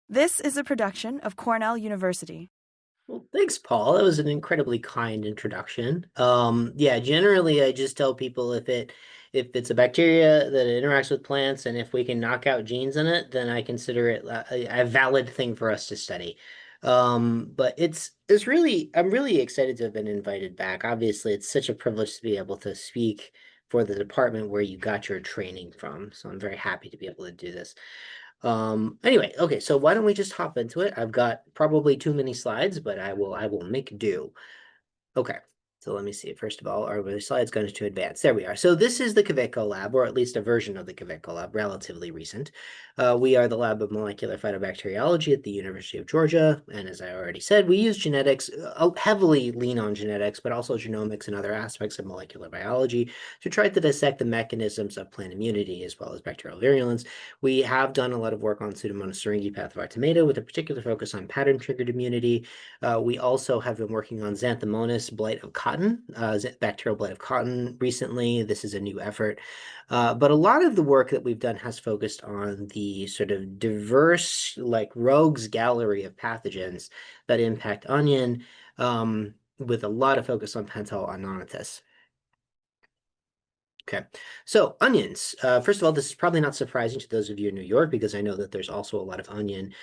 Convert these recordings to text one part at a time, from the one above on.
This is a production of Cornell University. Well, thanks, Paul. That was an incredibly kind introduction. Yeah, generally I just tell people if it's a bacteria that it interacts with plants and if we can knock out genes in it, then I consider it a valid thing for us to study. But it's really I'm really excited to have been invited back. Obviously, it's such a privilege to be able to speak for the department where you got your training from. So I'm very happy to be able to do this. Anyway, okay, so why don't we just hop into it? I've got probably too many slides, but I will make do. Okay, so let me see. First of all, are the slides going to advance? There we are. So this is the Kvitko lab, or at least a version of the Kvitko lab, relatively recent. We are the lab of molecular phytobacteriology at the University of Georgia, and as I already said, we use genetics, heavily lean on genetics, but also genomics and other aspects of molecular biology to try to dissect the mechanisms of plant immunity as well as bacterial virulence. We have done a lot of work on Pseudomonas syringae pathovirus tomato with a particular focus on pattern-triggered immunity. We also have been working on Xanthomonas blight of cotton, bacterial blight of cotton recently. This is a new effort. But a lot of the work that we've done has focused on the sort of diverse, like rogues gallery of pathogens that impact onion, with a lot of focus on Pentoanonotus. Okay, so onions. First of all, this is probably not surprising to those of you in New York because I know that there's also a lot of onion.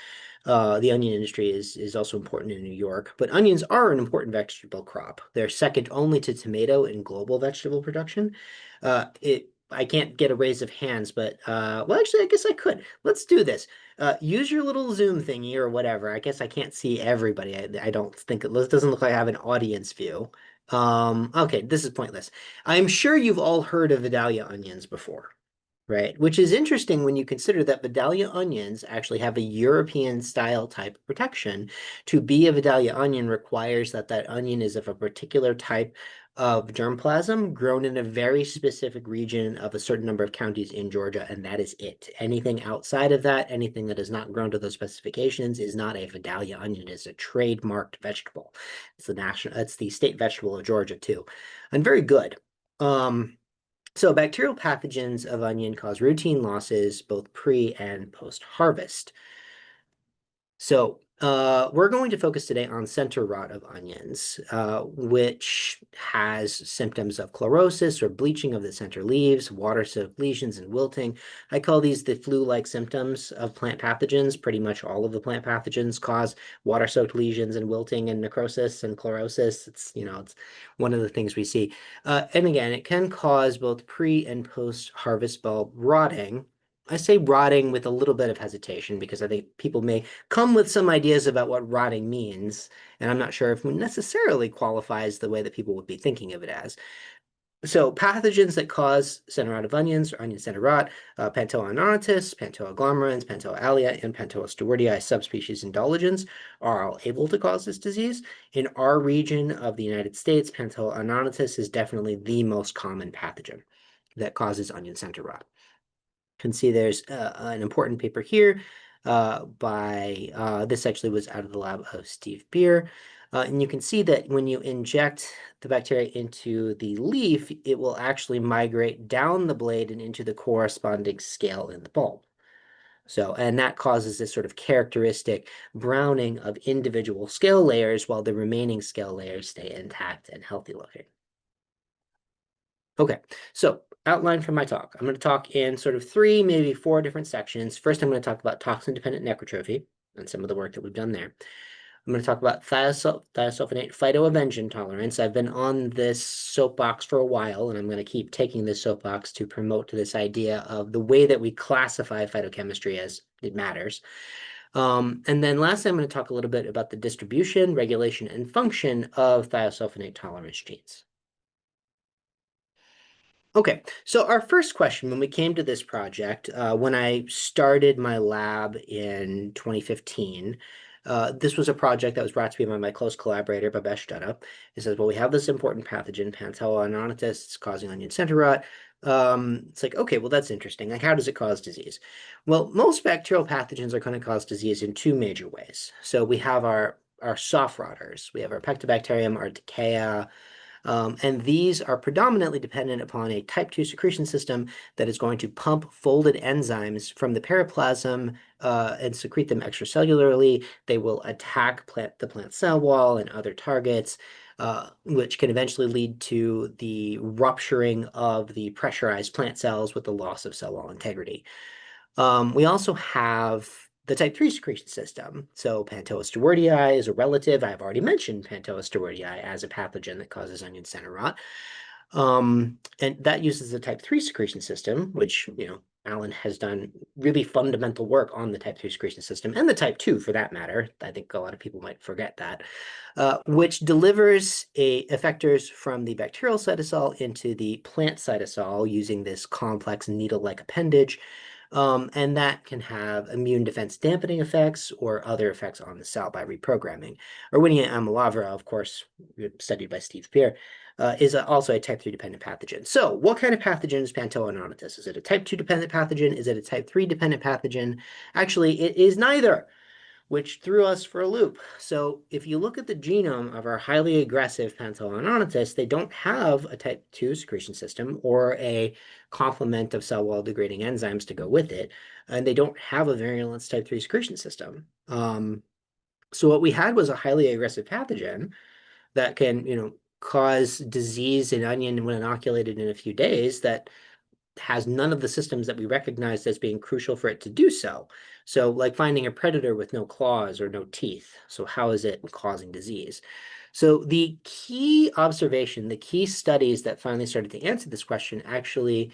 The onion industry is also important in New York, but onions are an important vegetable crop. They're second only to tomato in global vegetable production. I can't get a raise of hands, but well, actually, I guess I could. Let's do this. Use your little Zoom thingy or whatever. I guess I can't see everybody. I don't think it doesn't look like I have an audience view. Okay, this is pointless. I'm sure you've all heard of Vidalia onions before. Right, which is interesting when you consider that Vidalia onions actually have a European style type of protection. To be a Vidalia onion requires that that onion is of a particular type of germplasm grown in a very specific region of a certain number of counties in Georgia, and that is it. Anything outside of that, anything that is not grown to those specifications is not a Vidalia onion, it's a trademarked vegetable. It's the state vegetable of Georgia too, and very good. So bacterial pathogens of onion cause routine losses both pre and post harvest. So we're going to focus today on center rot of onions, which has symptoms of chlorosis or bleaching of the center leaves, water-soaked lesions, and wilting. I call these the flu-like symptoms of plant pathogens. Pretty much all of the plant pathogens cause water-soaked lesions and wilting and necrosis and chlorosis. It's one of the things we see. And again, it can cause both pre and post-harvest bulb rotting. I say rotting with a little bit of hesitation because I think people may come with some ideas about what rotting means, and I'm not sure if it necessarily qualifies the way that people would be thinking of it as. So pathogens that cause center rot of onions or onion center rot, Pantoanonotus, Pantoaglomerans, Pentoallia, and Pentoostewardii subspecies indulgens are all able to cause this disease. In our region of the United States, Pantoanonotus is definitely the most common pathogen that causes onion center rot. Can see there's an important paper here this actually was out of the lab of Steve Beer. And you can see that when you inject the bacteria into the leaf, it will actually migrate down the blade and into the corresponding scale in the bulb. So, and that causes this sort of characteristic browning of individual scale layers while the remaining scale layers stay intact and healthy looking. Okay, so outline for my talk. I'm going to talk in sort of three, maybe four different sections. First, I'm going to talk about toxin-dependent necrotrophy and some of the work that we've done there. I'm going to talk about thiosulfonate phytoavensin tolerance. I've been on this soapbox for a while, and I'm going to keep taking this soapbox to promote this idea of the way that we classify phytochemistry as it matters. And then lastly, I'm going to talk a little bit about the distribution, regulation, and function of thiosulfonate tolerance genes. Okay, so our first question when we came to this project, when I started my lab in 2015, this was a project that was brought to me by my close collaborator, Bhavesh Dutta. He says, well, we have this important pathogen, Pantoanonotus, it's causing onion center rot. It's like, okay, well, that's interesting. Like, how does it cause disease? Well, most bacterial pathogens are going to cause disease in two major ways. So we have our soft rotters. We have our Pectobacterium, our Archaea, And these are predominantly dependent upon a type 2 secretion system that is going to pump folded enzymes from the periplasm and secrete them extracellularly. They will attack the plant cell wall and other targets, which can eventually lead to the rupturing of the pressurized plant cells with the loss of cell wall integrity. We also have the type 3 secretion system. So Pantoa stewardii is a relative. I've already mentioned Pantoa stewardii as a pathogen that causes onion center rot. And that uses the type 3 secretion system, which, Alan has done really fundamental work on the type 3 secretion system and the type 2 for that matter. I think a lot of people might forget that, which delivers effectors from the bacterial cytosol into the plant cytosol using this complex needle-like appendage. And that can have immune defense dampening effects or other effects on the cell by reprogramming. Erwinia amylavera, of course, studied by Steve Spear, is also a type 3 dependent pathogen. So what kind of pathogen is Pantoa nonatus? Is it a type 2 dependent pathogen? Is it a type 3 dependent pathogen? Actually, it is neither, which threw us for a loop. So if you look at the genome of our highly aggressive Pantoa nonatus, they don't have a type 2 secretion system or a complement of cell wall degrading enzymes to go with it, and they don't have a virulence type 3 secretion system. So what we had was a highly aggressive pathogen that can, cause disease in onion when inoculated in a few days that has none of the systems that we recognized as being crucial for it to do so. So like finding a predator with no claws or no teeth. So how is it causing disease? So the key observation, the key studies that finally started to answer this question actually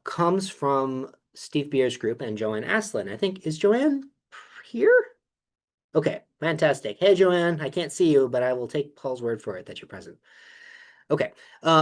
comes from Steve Beer's group and Joanne Aslin. I think, is Joanne here? Okay, fantastic. Hey, Joanne, I can't see you, but I will take Paul's word for it that you're present. Okay,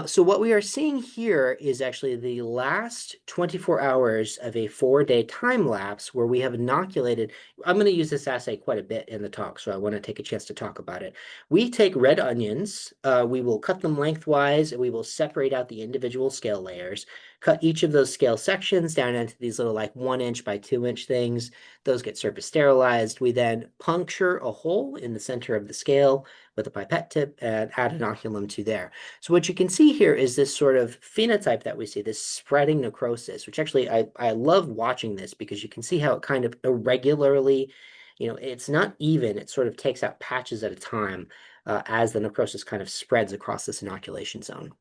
so what we are seeing here is actually the last 24 hours of a 4-day time lapse where we have inoculated. I'm going to use this assay quite a bit in the talk, so I want to take a chance to talk about it. We take red onions, we will cut them lengthwise, and we will separate out the individual scale layers, cut each of those scale sections down into these little like 1-inch by 2-inch things. Those get surface sterilized. We then puncture a hole in the center of the scale with a pipette tip and add inoculum to there. So what you can see here is this sort of phenotype that we see, this spreading necrosis, which actually I love watching this because you can see how it kind of irregularly, it's not even, it sort of takes out patches at a time as the necrosis kind of spreads across this inoculation zone.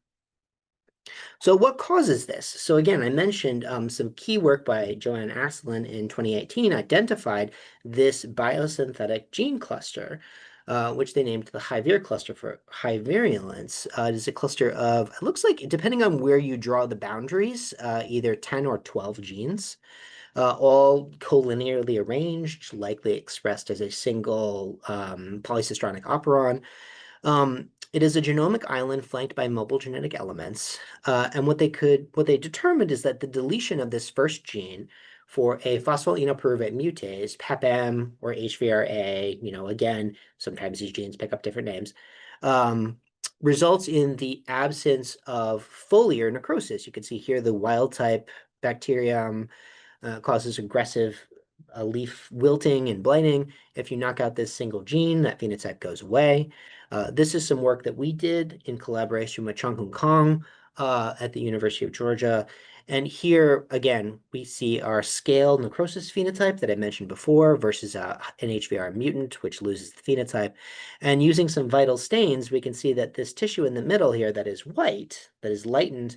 So what causes this? So again, I mentioned some key work by Joanne Aslin in 2018 identified this biosynthetic gene cluster, which they named the high vir cluster for high virulence. It is a cluster of, it looks like, depending on where you draw the boundaries, either 10 or 12 genes, all collinearly arranged, likely expressed as a single polycistronic operon. It is a genomic island flanked by mobile genetic elements. And what they determined is that the deletion of this first gene for a phosphoenolpyruvate mutase, PEPM or HVRA, again, sometimes these genes pick up different names, results in the absence of foliar necrosis. You can see here the wild type bacterium causes aggressive leaf wilting and blighting. If you knock out this single gene, that phenotype goes away. This is some work that we did in collaboration with Chung Kong at the University of Georgia. And here, again, we see our scale necrosis phenotype that I mentioned before versus an HVR mutant, which loses the phenotype. And using some vital stains, we can see that this tissue in the middle here that is white, that is lightened,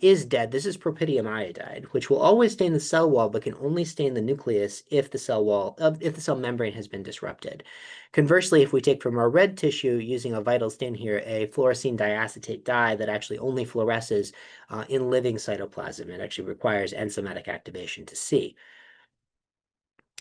is dead. This is propydium iodide, which will always stain the cell wall, but can only stain the nucleus if the cell membrane has been disrupted. Conversely, if we take from our red tissue using a vital stain here, a fluorescein diacetate dye that actually only fluoresces in living cytoplasm, it actually requires enzymatic activation to see.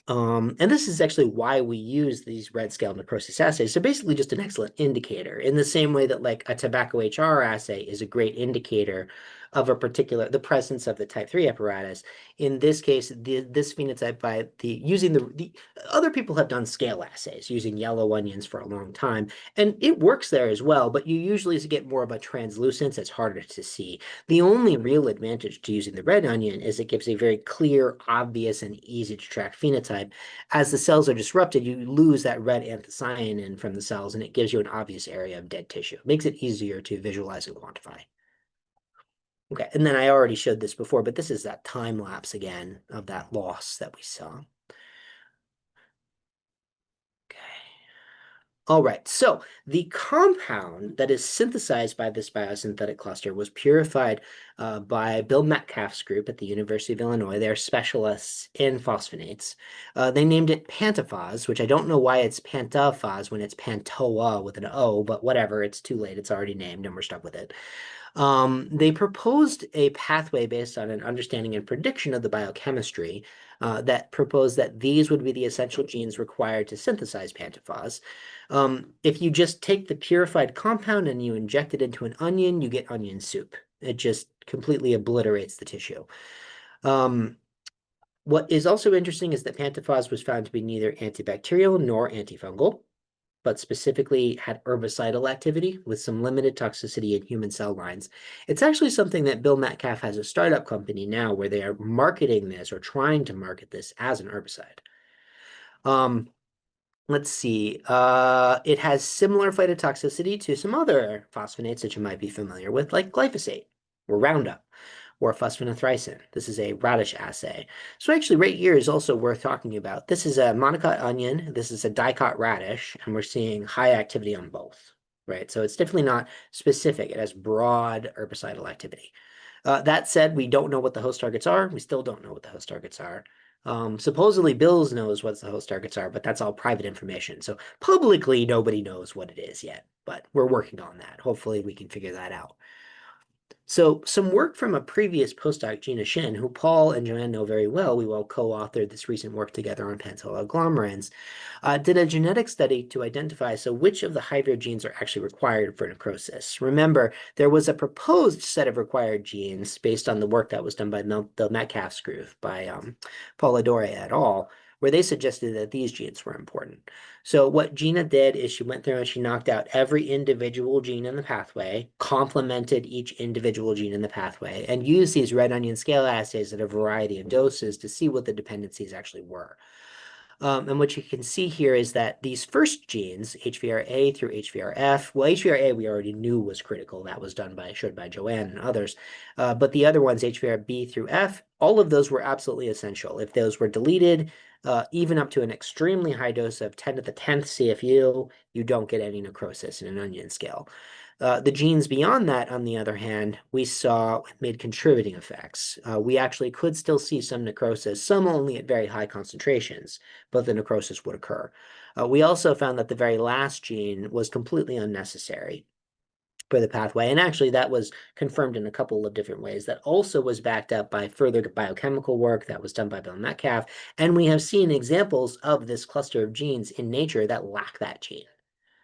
And this is actually why we use these red scale necrosis assays. So basically just an excellent indicator in the same way that like a tobacco HR assay is a great indicator of the presence of the type 3 apparatus. In this case, this phenotype by using the other people have done scale assays using yellow onions for a long time, and it works there as well, but you usually get more of a translucence. It's harder to see. The only real advantage to using the red onion is it gives a very clear, obvious, and easy to track phenotype. As the cells are disrupted, you lose that red anthocyanin from the cells, and it gives you an obvious area of dead tissue. It makes it easier to visualize and quantify. Okay, and then I already showed this before, but this is that time lapse again of that loss that we saw. Okay. All right, so the compound that is synthesized by this biosynthetic cluster was purified by Bill Metcalf's group at the University of Illinois. They're specialists in phosphonates. They named it Pantophos, which I don't know why it's Pantophos when it's Pantoa with an O, but whatever, it's too late. It's already named and we're stuck with it. They proposed a pathway based on an understanding and prediction of the biochemistry that proposed that these would be the essential genes required to synthesize Pantophos. If you just take the purified compound and you inject it into an onion, you get onion soup. It just completely obliterates the tissue. What is also interesting is that Pantophos was found to be neither antibacterial nor antifungal, but specifically had herbicidal activity with some limited toxicity in human cell lines. It's actually something that Bill Metcalf has a startup company now where they are marketing this or trying to market this as an herbicide. Let's see. It has similar phytotoxicity to some other phosphonates that you might be familiar with, like glyphosate or Roundup or fosfonithricin. This is a radish assay. So actually right here is also worth talking about. This is a monocot onion. This is a dicot radish, and we're seeing high activity on both, right? So it's definitely not specific. It has broad herbicidal activity. That said, we don't know what the host targets are. We still don't know what the host targets are. Supposedly Bills knows what the host targets are, but that's all private information. So publicly, nobody knows what it is yet, but we're working on that. Hopefully we can figure that out. So some work from a previous postdoc, Gina Shin, who Paul and Joanne know very well, we all co-authored this recent work together on pentyl agglomerans, did a genetic study to identify which of the hydro genes are actually required for necrosis. Remember, there was a proposed set of required genes based on the work that was done by the Metcalf's group by Paul Adore et al., where they suggested that these genes were important. So what Gina did is she went through and she knocked out every individual gene in the pathway, complemented each individual gene in the pathway, and used these red onion scale assays at a variety of doses to see what the dependencies actually were. And what you can see here is that these first genes, HVRA through HVRF, well, HVRA we already knew was critical. That was showed by Joanne and others. But the other ones, HVRB through F, all of those were absolutely essential. If those were deleted, even up to an extremely high dose of 10 to the 10th CFU, you don't get any necrosis in an onion scale. The genes beyond that, on the other hand, we saw made contributing effects. We actually could still see some necrosis, some only at very high concentrations, but the necrosis would occur. We also found that the very last gene was completely unnecessary for the pathway. And actually, that was confirmed in a couple of different ways. That also was backed up by further biochemical work that was done by Bill Metcalf. And we have seen examples of this cluster of genes in nature that lack that gene.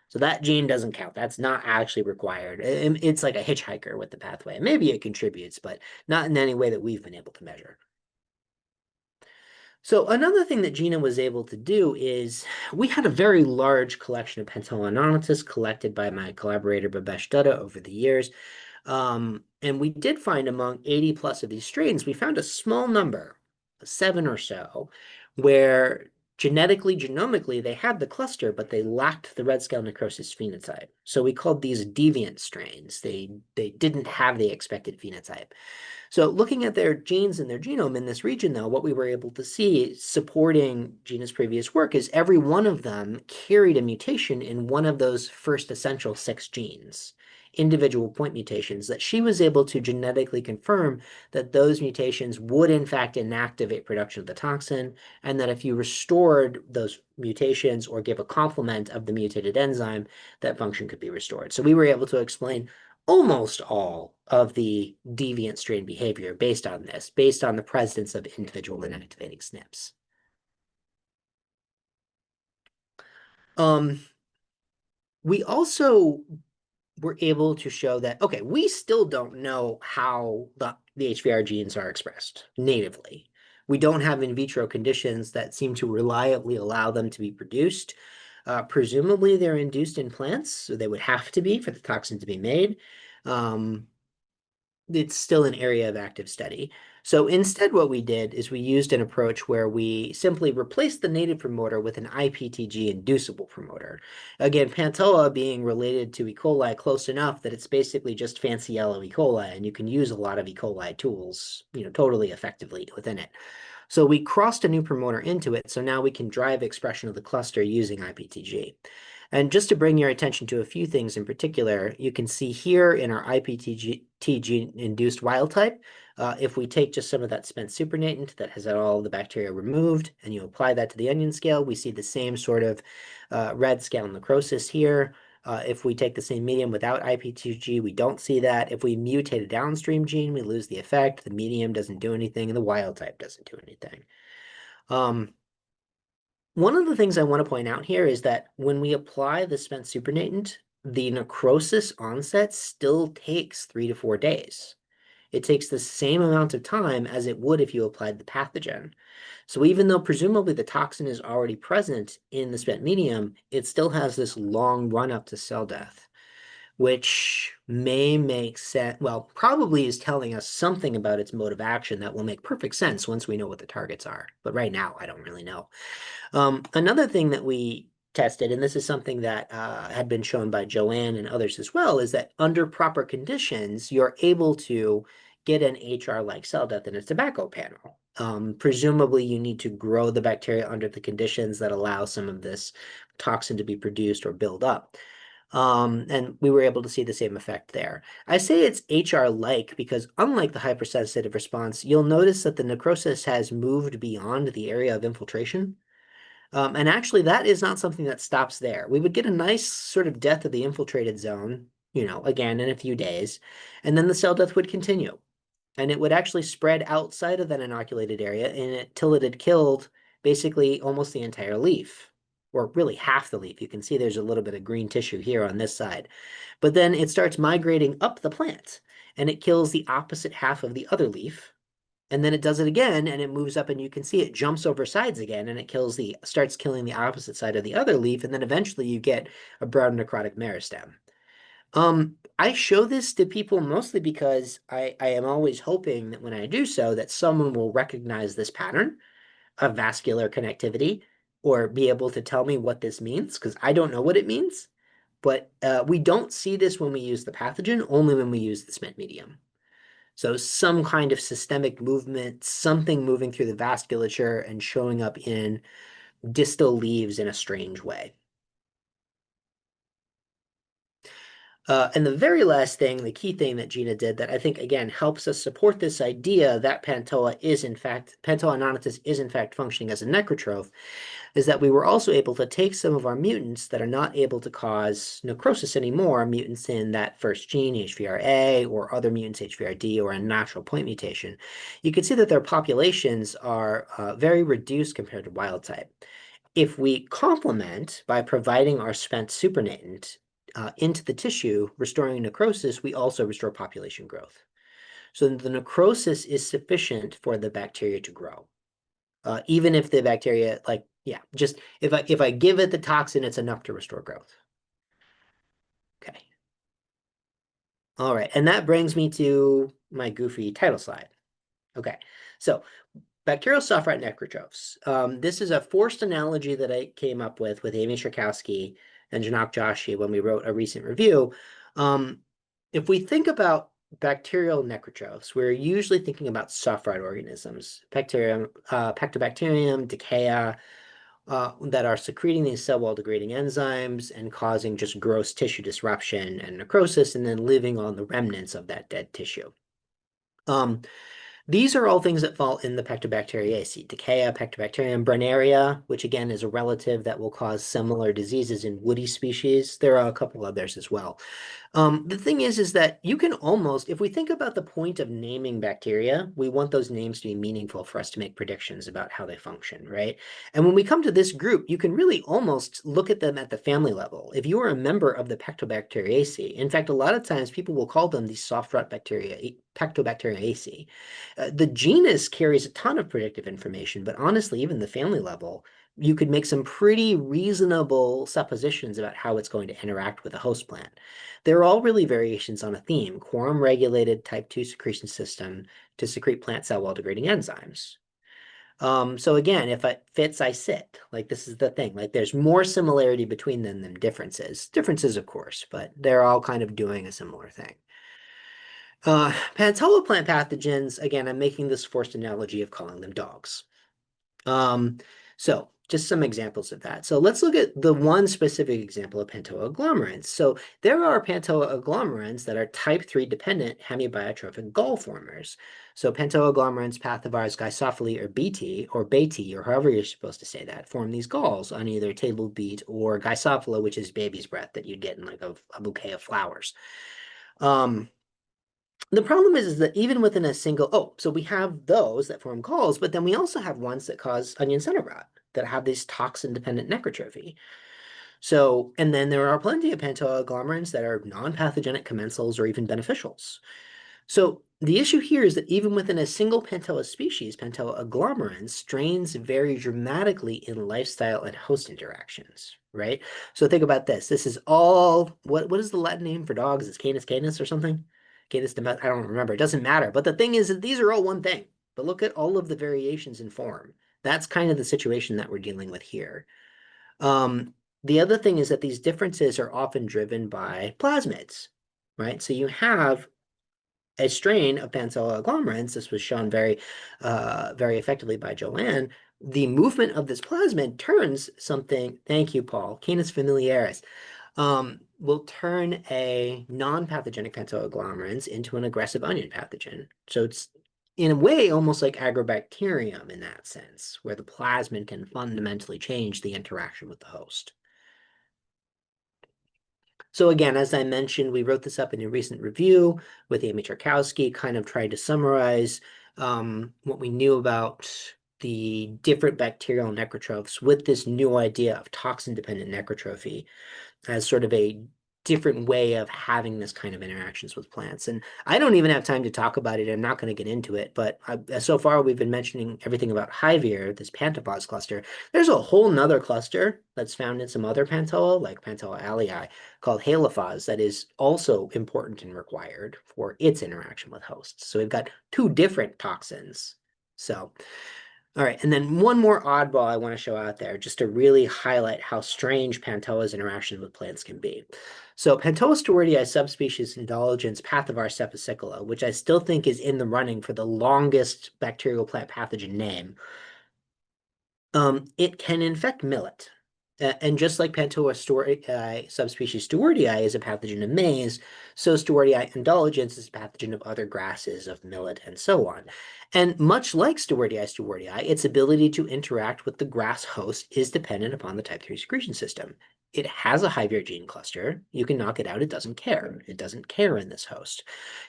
So that gene doesn't count. That's not actually required. It's like a hitchhiker with the pathway. Maybe it contributes, but not in any way that we've been able to measure. So another thing that Gina was able to do is we had a very large collection of pentyl collected by my collaborator Babesh Dutta over the years. And we did find among 80 plus of these strains, we found a small number, 7 or so, where genetically, genomically, they had the cluster, but they lacked the red scale necrosis phenotype. So we called these deviant strains. They didn't have the expected phenotype. So looking at their genes and their genome in this region, though, what we were able to see supporting Gina's previous work is every one of them carried a mutation in one of those first essential 6 genes, individual point mutations, that she was able to genetically confirm that those mutations would in fact inactivate production of the toxin, and that if you restored those mutations or give a complement of the mutated enzyme, that function could be restored. So we were able to explain almost all of the deviant strain behavior based on this, based on the presence of individual inactivating SNPs. We also we're able to show that, okay, we still don't know how the HVR genes are expressed natively. We don't have in vitro conditions that seem to reliably allow them to be produced. Presumably, they're induced in plants, so they would have to be for the toxin to be made. Um, it's still an area of active study. So instead, what we did is we used an approach where we simply replaced the native promoter with an IPTG inducible promoter. Again, Pantoa being related to E. coli close enough that it's basically just fancy yellow E. coli, and you can use a lot of E. coli tools, totally effectively within it. So we crossed a new promoter into it, so now we can drive expression of the cluster using IPTG. And just to bring your attention to a few things in particular, you can see here in our IPTG-induced wild type, if we take just some of that spent supernatant that has all the bacteria removed, and you apply that to the onion scale, we see the same sort of red scale necrosis here. If we take the same medium without IPTG, we don't see that. If we mutate a downstream gene, we lose the effect. The medium doesn't do anything, and the wild type doesn't do anything. One of the things I want to point out here is that when we apply the spent supernatant, the necrosis onset still takes 3 to 4 days. It takes the same amount of time as it would if you applied the pathogen. So even though presumably the toxin is already present in the spent medium, it still has this long run up to cell death, which may make sense, well, probably is telling us something about its mode of action that will make perfect sense once we know what the targets are. But right now, I don't really know. Another thing that we tested, and this is something that had been shown by Joanne and others as well, is that under proper conditions, you're able to get an HR-like cell death in a tobacco panel. Presumably, you need to grow the bacteria under the conditions that allow some of this toxin to be produced or build up. And we were able to see the same effect there. I say it's HR-like because unlike the hypersensitive response, you'll notice that the necrosis has moved beyond the area of infiltration. And actually, that is not something that stops there. We would get a nice sort of death of the infiltrated zone, again in a few days, and then the cell death would continue. And it would actually spread outside of that inoculated area until it had killed basically almost the entire leaf, or really half the leaf. You can see there's a little bit of green tissue here on this side. But then it starts migrating up the plant, and it kills the opposite half of the other leaf, and then it does it again, and it moves up, and you can see it jumps over sides again, and it starts killing the opposite side of the other leaf, and then eventually you get a brown necrotic meristem. I show this to people mostly because I am always hoping that when I do so, that someone will recognize this pattern of vascular connectivity or be able to tell me what this means, because I don't know what it means. But we don't see this when we use the pathogen, only when we use the spent medium. So some kind of systemic movement, something moving through the vasculature and showing up in distal leaves in a strange way. And the very last thing, the key thing that Gina did that I think, again, helps us support this idea that Pantoa nonatus is in fact functioning as a necrotroph, is that we were also able to take some of our mutants that are not able to cause necrosis anymore, mutants in that first gene, HVRA, or other mutants, HVRD, or a natural point mutation. You can see that their populations are very reduced compared to wild type. If we complement by providing our spent supernatant into the tissue, restoring necrosis, we also restore population growth. So the necrosis is sufficient for the bacteria to grow. Even if the bacteria, just if I give it the toxin, it's enough to restore growth. Okay. All right, and that brings me to my goofy title slide. Okay, so bacterial soft-rat necrotrophs. This is a forced analogy that I came up with Amy Shirkowski and Janak Joshi when we wrote a recent review. If we think about bacterial necrotrophs, we're usually thinking about soft-rat organisms, Pectobacterium, Dicea, that are secreting these cell wall degrading enzymes and causing just gross tissue disruption and necrosis, and then living on the remnants of that dead tissue. These are all things that fall in the Pectobacteriaceae, Dicea, Pectobacterium, Brunneria, which again is a relative that will cause similar diseases in woody species. There are a couple others as well. The thing is that you can almost, if we think about the point of naming bacteria, we want those names to be meaningful for us to make predictions about how they function, right? And when we come to this group, you can really almost look at them at the family level. If you are a member of the Pectobacteriaceae, in fact, a lot of times people will call them these soft rot bacteria, Pectobacteriaceae. The genus carries a ton of predictive information, but honestly, even the family level, you could make some pretty reasonable suppositions about how it's going to interact with a host plant. They're all really variations on a theme, quorum-regulated type 2 secretion system to secrete plant cell wall-degrading enzymes. So again, if it fits, I sit. Like this is the thing. Like there's more similarity between them than differences. Differences, of course, but they're all kind of doing a similar thing. Pathology plant pathogens, again, I'm making this forced analogy of calling them dogs. So just some examples of that. So let's look at the one specific example of pentoagglomerants. So there are pentoagglomerants that are type 3 dependent hemibiotrophic gall formers. So pentoagglomerants, pathivars, gysophili, or BT, or BT, or however you're supposed to say that, form these galls on either table beet or gysophila, which is baby's breath that you'd get in like a bouquet of flowers. The problem is that even within a single, so we have those that form galls, but then we also have ones that cause onion center rot that have this toxin-dependent necrotrophy. So, and then there are plenty of pentoagglomerants that are non-pathogenic commensals or even beneficials. So the issue here is that even within a single pentoa species, pentoagglomerants, strains vary dramatically in lifestyle and host interactions, right? So think about this. This is all, what is the Latin name for dogs? Is Canis canis or something? Canis, I don't remember. It doesn't matter. But the thing is that these are all one thing. But look at all of the variations in form. That's kind of the situation that we're dealing with here. The other thing is that these differences are often driven by plasmids, right? So you have a strain of pentoagglomerants. This was shown very effectively by Joanne. The movement of this plasmid turns something, thank you, Paul, Canis familiaris, will turn a non-pathogenic pentoagglomerants into an aggressive onion pathogen. So it's in a way almost like agrobacterium in that sense, where the plasmid can fundamentally change the interaction with the host. So again, as I mentioned, we wrote this up in a recent review with Amy Czerkowski, kind of tried to summarize what we knew about the different bacterial necrotrophs with this new idea of toxin-dependent necrotrophy as sort of a different way of having this kind of interactions with plants. And I don't even have time to talk about it. I'm not going to get into it, but so far we've been mentioning everything about Hyvir, this Pantopause cluster. There's a whole nother cluster that's found in some other Pantoa, like Pantoa alii, called Halophos, that is also important and required for its interaction with hosts. So we've got two different toxins. So all right, and then one more oddball I want to show out there just to really highlight how strange Pantoa's interaction with plants can be. So Pantoa stewartii subspecies Indulgence Pathovar sepicicula, which I still think is in the running for the longest bacterial plant pathogen name, it can infect millet. And just like Pantoa subspecies stewartii is a pathogen of maize, so stewartii indulgence is a pathogen of other grasses, of millet, and so on. And much like stewartii, its ability to interact with the grass host is dependent upon the type 3 secretion system. It has a Hyvir gene cluster. You can knock it out. It doesn't care. It doesn't care in this host.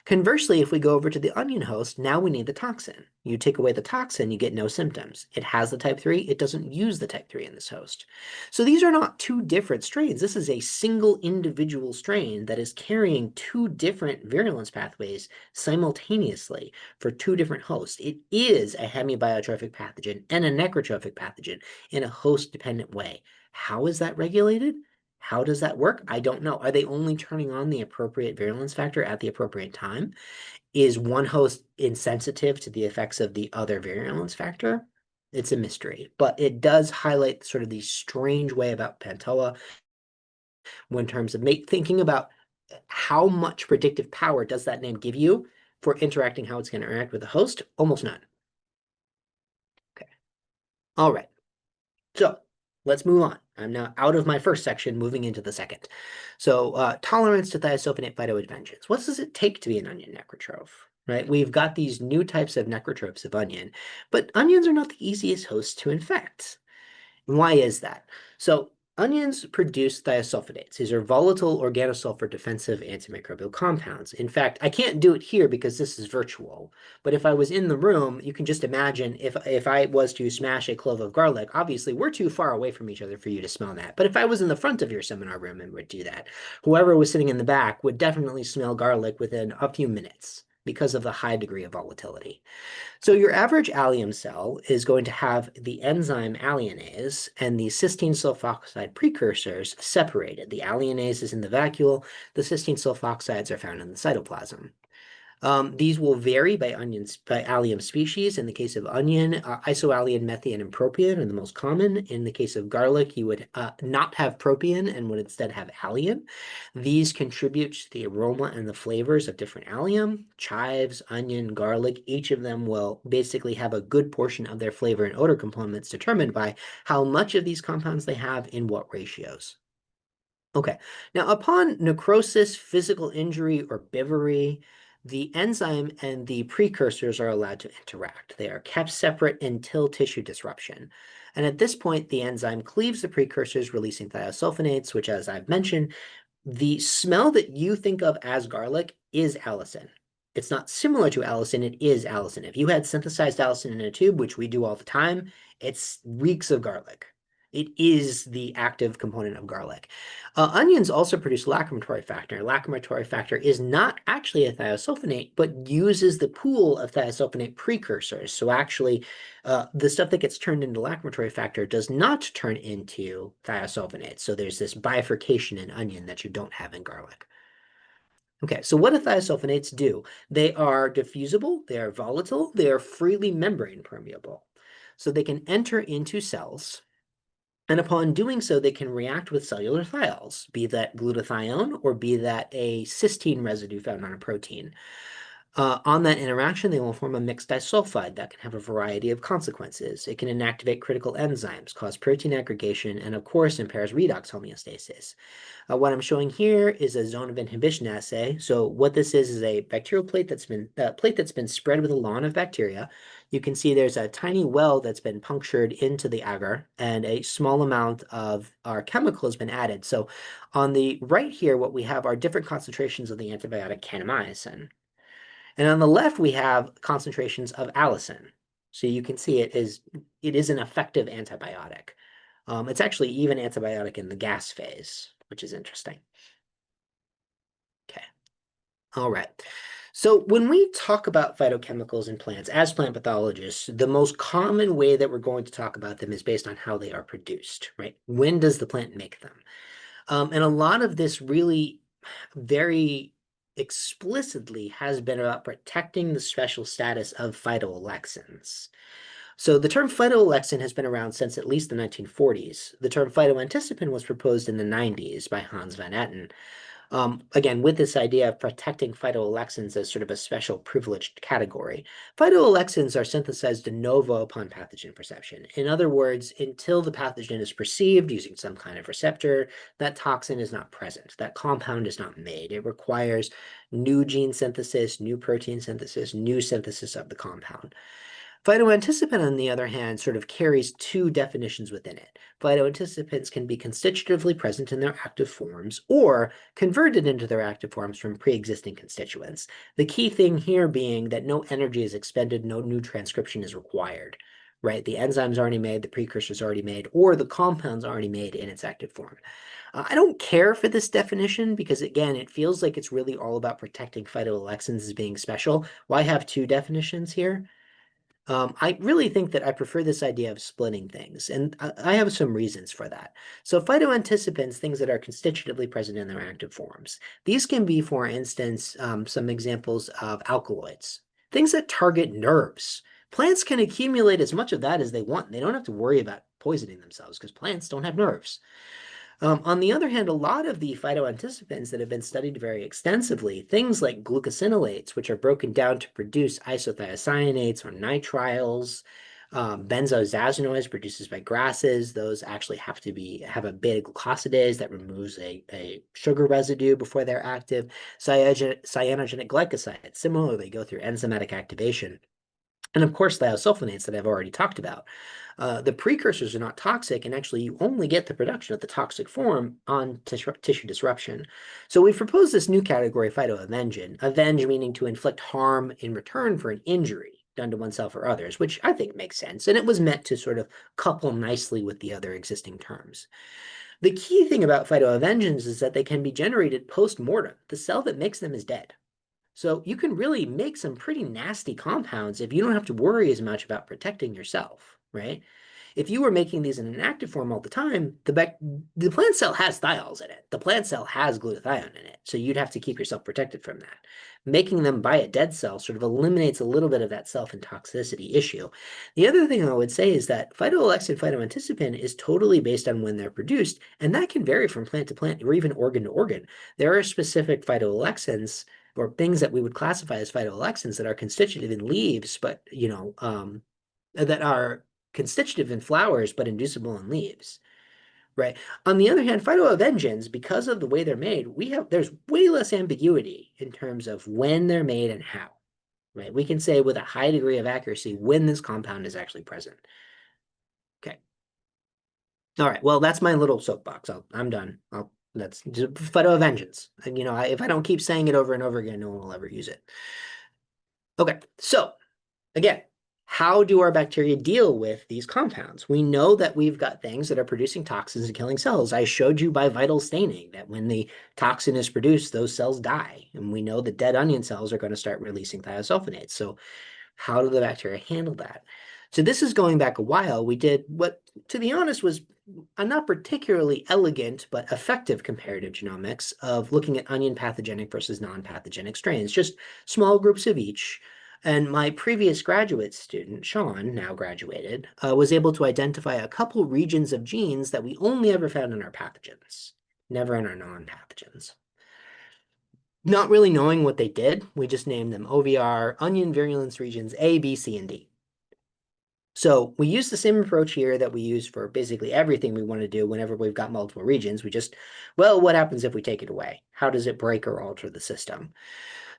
Conversely, if we go over to the onion host, now we need the toxin. You take away the toxin, you get no symptoms. It has the type 3. It doesn't use the type 3 in this host. So these are not two different strains. This is a single individual strain that is carrying two different virulence pathways simultaneously for two different hosts. It is a hemibiotrophic pathogen and a necrotrophic pathogen in a host-dependent way. How is that regulated? How does that work? I don't know. Are they only turning on the appropriate virulence factor at the appropriate time? Is one host insensitive to the effects of the other virulence factor? It's a mystery, but it does highlight sort of the strange way about Pantoa in terms of thinking about how much predictive power does that name give you for interacting, how it's going to interact with the host? Almost none. Okay. All right. So let's move on. I'm now out of my first section, moving into the second. So tolerance to thiosulfonate phytoadventions. What does it take to be an onion necrotroph? Right? We've got these new types of necrotrophs of onion, but onions are not the easiest hosts to infect. And why is that? So Onions produce thiosulfonates. These are volatile organosulfur defensive antimicrobial compounds. In fact, I can't do it here because this is virtual. But if I was in the room, you can just imagine if I was to smash a clove of garlic, obviously we're too far away from each other for you to smell that. But if I was in the front of your seminar room and would do that, whoever was sitting in the back would definitely smell garlic within a few minutes because of the high degree of volatility. So your average allium cell is going to have the enzyme alliinase and the cysteine sulfoxide precursors separated. The alliinase is in the vacuole, the cysteine sulfoxides are found in the cytoplasm. These will vary by allium species. In the case of onion, isoalliin, methane, and propion are the most common. In the case of garlic, you would not have propion and would instead have allium. These contribute to the aroma and the flavors of different allium. Chives, onion, garlic, each of them will basically have a good portion of their flavor and odor components determined by how much of these compounds they have in what ratios. Okay, now upon necrosis, physical injury, or bivory, the enzyme and the precursors are allowed to interact. They are kept separate until tissue disruption. And at this point, the enzyme cleaves the precursors, releasing thiosulfonates, which, as I've mentioned, the smell that you think of as garlic is allicin. It's not similar to allicin, it is allicin. If you had synthesized allicin in a tube, which we do all the time, it reeks of garlic. It is the active component of garlic. Onions also produce lacrimatory factor. Lacrimatory factor is not actually a thiosulfonate, but uses the pool of thiosulfonate precursors. So actually, the stuff that gets turned into lacrimatory factor does not turn into thiosulfonates. So there's this bifurcation in onion that you don't have in garlic. Okay, so what do thiosulfonates do? They are diffusible, they are volatile, they are freely membrane permeable. So they can enter into cells, and upon doing so, they can react with cellular thiols, be that glutathione or be that a cysteine residue found on a protein. On that interaction, they will form a mixed disulfide that can have a variety of consequences. It can inactivate critical enzymes, cause protein aggregation, and of course impairs redox homeostasis. What I'm showing here is a zone of inhibition assay. So what this is a bacterial plate that's been spread with a lawn of bacteria. You can see there's a tiny well that's been punctured into the agar, and a small amount of our chemical has been added. So on the right here, what we have are different concentrations of the antibiotic kanamycin. And on the left, we have concentrations of allicin. So you can see it is an effective antibiotic. It's actually even antibiotic in the gas phase, which is interesting. Okay. All right. So when we talk about phytochemicals in plants, as plant pathologists, the most common way that we're going to talk about them is based on how they are produced, right? When does the plant make them? And a lot of this really very explicitly has been about protecting the special status of phytoalexins. So the term phytoalexin has been around since at least the 1940s. The term phytoanticipin was proposed in the 90s by Hans van Etten. Again, with this idea of protecting phytoalexins as sort of a special privileged category. Phytoalexins are synthesized de novo upon pathogen perception. In other words, until the pathogen is perceived using some kind of receptor, that toxin is not present. That compound is not made. It requires new gene synthesis, new protein synthesis, new synthesis of the compound. Phytoanticipin, on the other hand, sort of carries two definitions within it. Phytoanticipants can be constitutively present in their active forms or converted into their active forms from pre-existing constituents. The key thing here being that no energy is expended, no new transcription is required, right? The enzyme's already made, the precursor's already made, or the compound's already made in its active form. I don't care for this definition because, again, it feels like it's really all about protecting phytoalexins as being special. Why have two definitions here? I really think that I prefer this idea of splitting things, and I have some reasons for that. So phytoanticipants, things that are constitutively present in their active forms. These can be, for instance, some examples of alkaloids, things that target nerves. Plants can accumulate as much of that as they want. They don't have to worry about poisoning themselves because plants don't have nerves. On the other hand, a lot of the phytoanticipants that have been studied very extensively, things like glucosinolates, which are broken down to produce isothiocyanates or nitriles, benzodiazepines produced by grasses, those actually have a beta glucosidase that removes a sugar residue before they're active. Cyanogenic glycosides similarly go through enzymatic activation. And of course, thiosulfonates that I've already talked about. The precursors are not toxic, and actually, you only get the production of the toxic form on tissue disruption. So we've proposed this new category, phytoavengin, avenge meaning to inflict harm in return for an injury done to oneself or others, which I think makes sense. And it was meant to sort of couple nicely with the other existing terms. The key thing about phytoavengens is that they can be generated post-mortem. The cell that makes them is dead. So you can really make some pretty nasty compounds if you don't have to worry as much about protecting yourself, right? If you were making these in an active form all the time, the plant cell has thiols in it. The plant cell has glutathione in it. So you'd have to keep yourself protected from that. Making them by a dead cell sort of eliminates a little bit of that self-intoxicity issue. The other thing I would say is that phytoalexin phytoanticipin is totally based on when they're produced, and that can vary from plant to plant or even organ to organ. There are specific phytoalexins or things that we would classify as phytoalexins that are constitutive in leaves, but that are constitutive in flowers but inducible in leaves, right? On the other hand, phytoavengens, because of the way they're made, there's way less ambiguity in terms of when they're made and how, right? We can say with a high degree of accuracy when this compound is actually present. Okay. All right. Well, that's my little soapbox. I'm done. That's just phytoavengens. And if I don't keep saying it over and over again, no one will ever use it. Okay. So again, how do our bacteria deal with these compounds? We know that we've got things that are producing toxins and killing cells. I showed you by vital staining that when the toxin is produced, those cells die. And we know that dead onion cells are going to start releasing thiosulfonates. So how do the bacteria handle that? So this is going back a while. We did what, to be honest, was a not particularly elegant but effective comparative genomics of looking at onion pathogenic versus non-pathogenic strains, just small groups of each. And my previous graduate student, Sean, now graduated, was able to identify a couple regions of genes that we only ever found in our pathogens, never in our non-pathogens. Not really knowing what they did, we just named them OVR, onion virulence regions A, B, C, and D. So we use the same approach here that we use for basically everything we want to do whenever we've got multiple regions. Well, what happens if we take it away? How does it break or alter the system?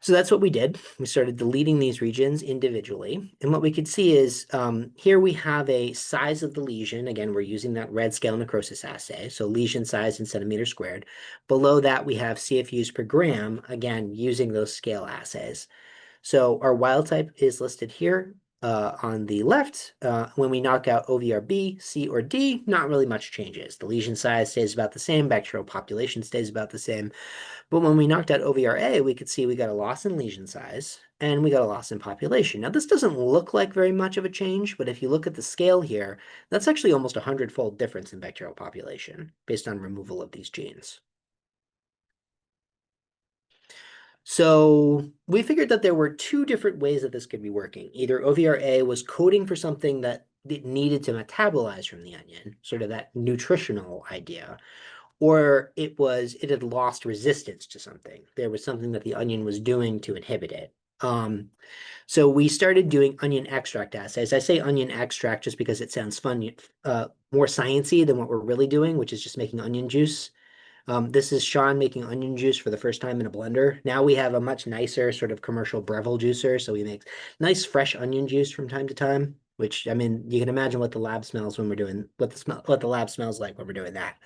So that's what we did. We started deleting these regions individually. And what we could see is here we have a size of the lesion. Again, we're using that red scale necrosis assay. So lesion size in centimeters squared. Below that, we have CFUs per gram, again, using those scale assays. So our wild type is listed here on the left. When we knock out OVRB, C, or D, not really much changes. The lesion size stays about the same. Bacterial population stays about the same. But when we knocked out OVRA, we could see we got a loss in lesion size and we got a loss in population. Now, this doesn't look like very much of a change, but if you look at the scale here, that's actually almost a 100-fold difference in bacterial population based on removal of these genes. So we figured that there were two different ways that this could be working. Either OVRA was coding for something that it needed to metabolize from the onion, sort of that nutritional idea, or it had lost resistance to something. There was something that the onion was doing to inhibit it. So we started doing onion extract assays. I say onion extract just because it sounds fun, more sciencey than what we're really doing, which is just making onion juice. This is Sean making onion juice for the first time in a blender. Now we have a much nicer sort of commercial Breville juicer, so we make nice fresh onion juice from time to time, which, I mean, you can imagine what the lab smells when we're doing, what the lab smells like when we're doing that.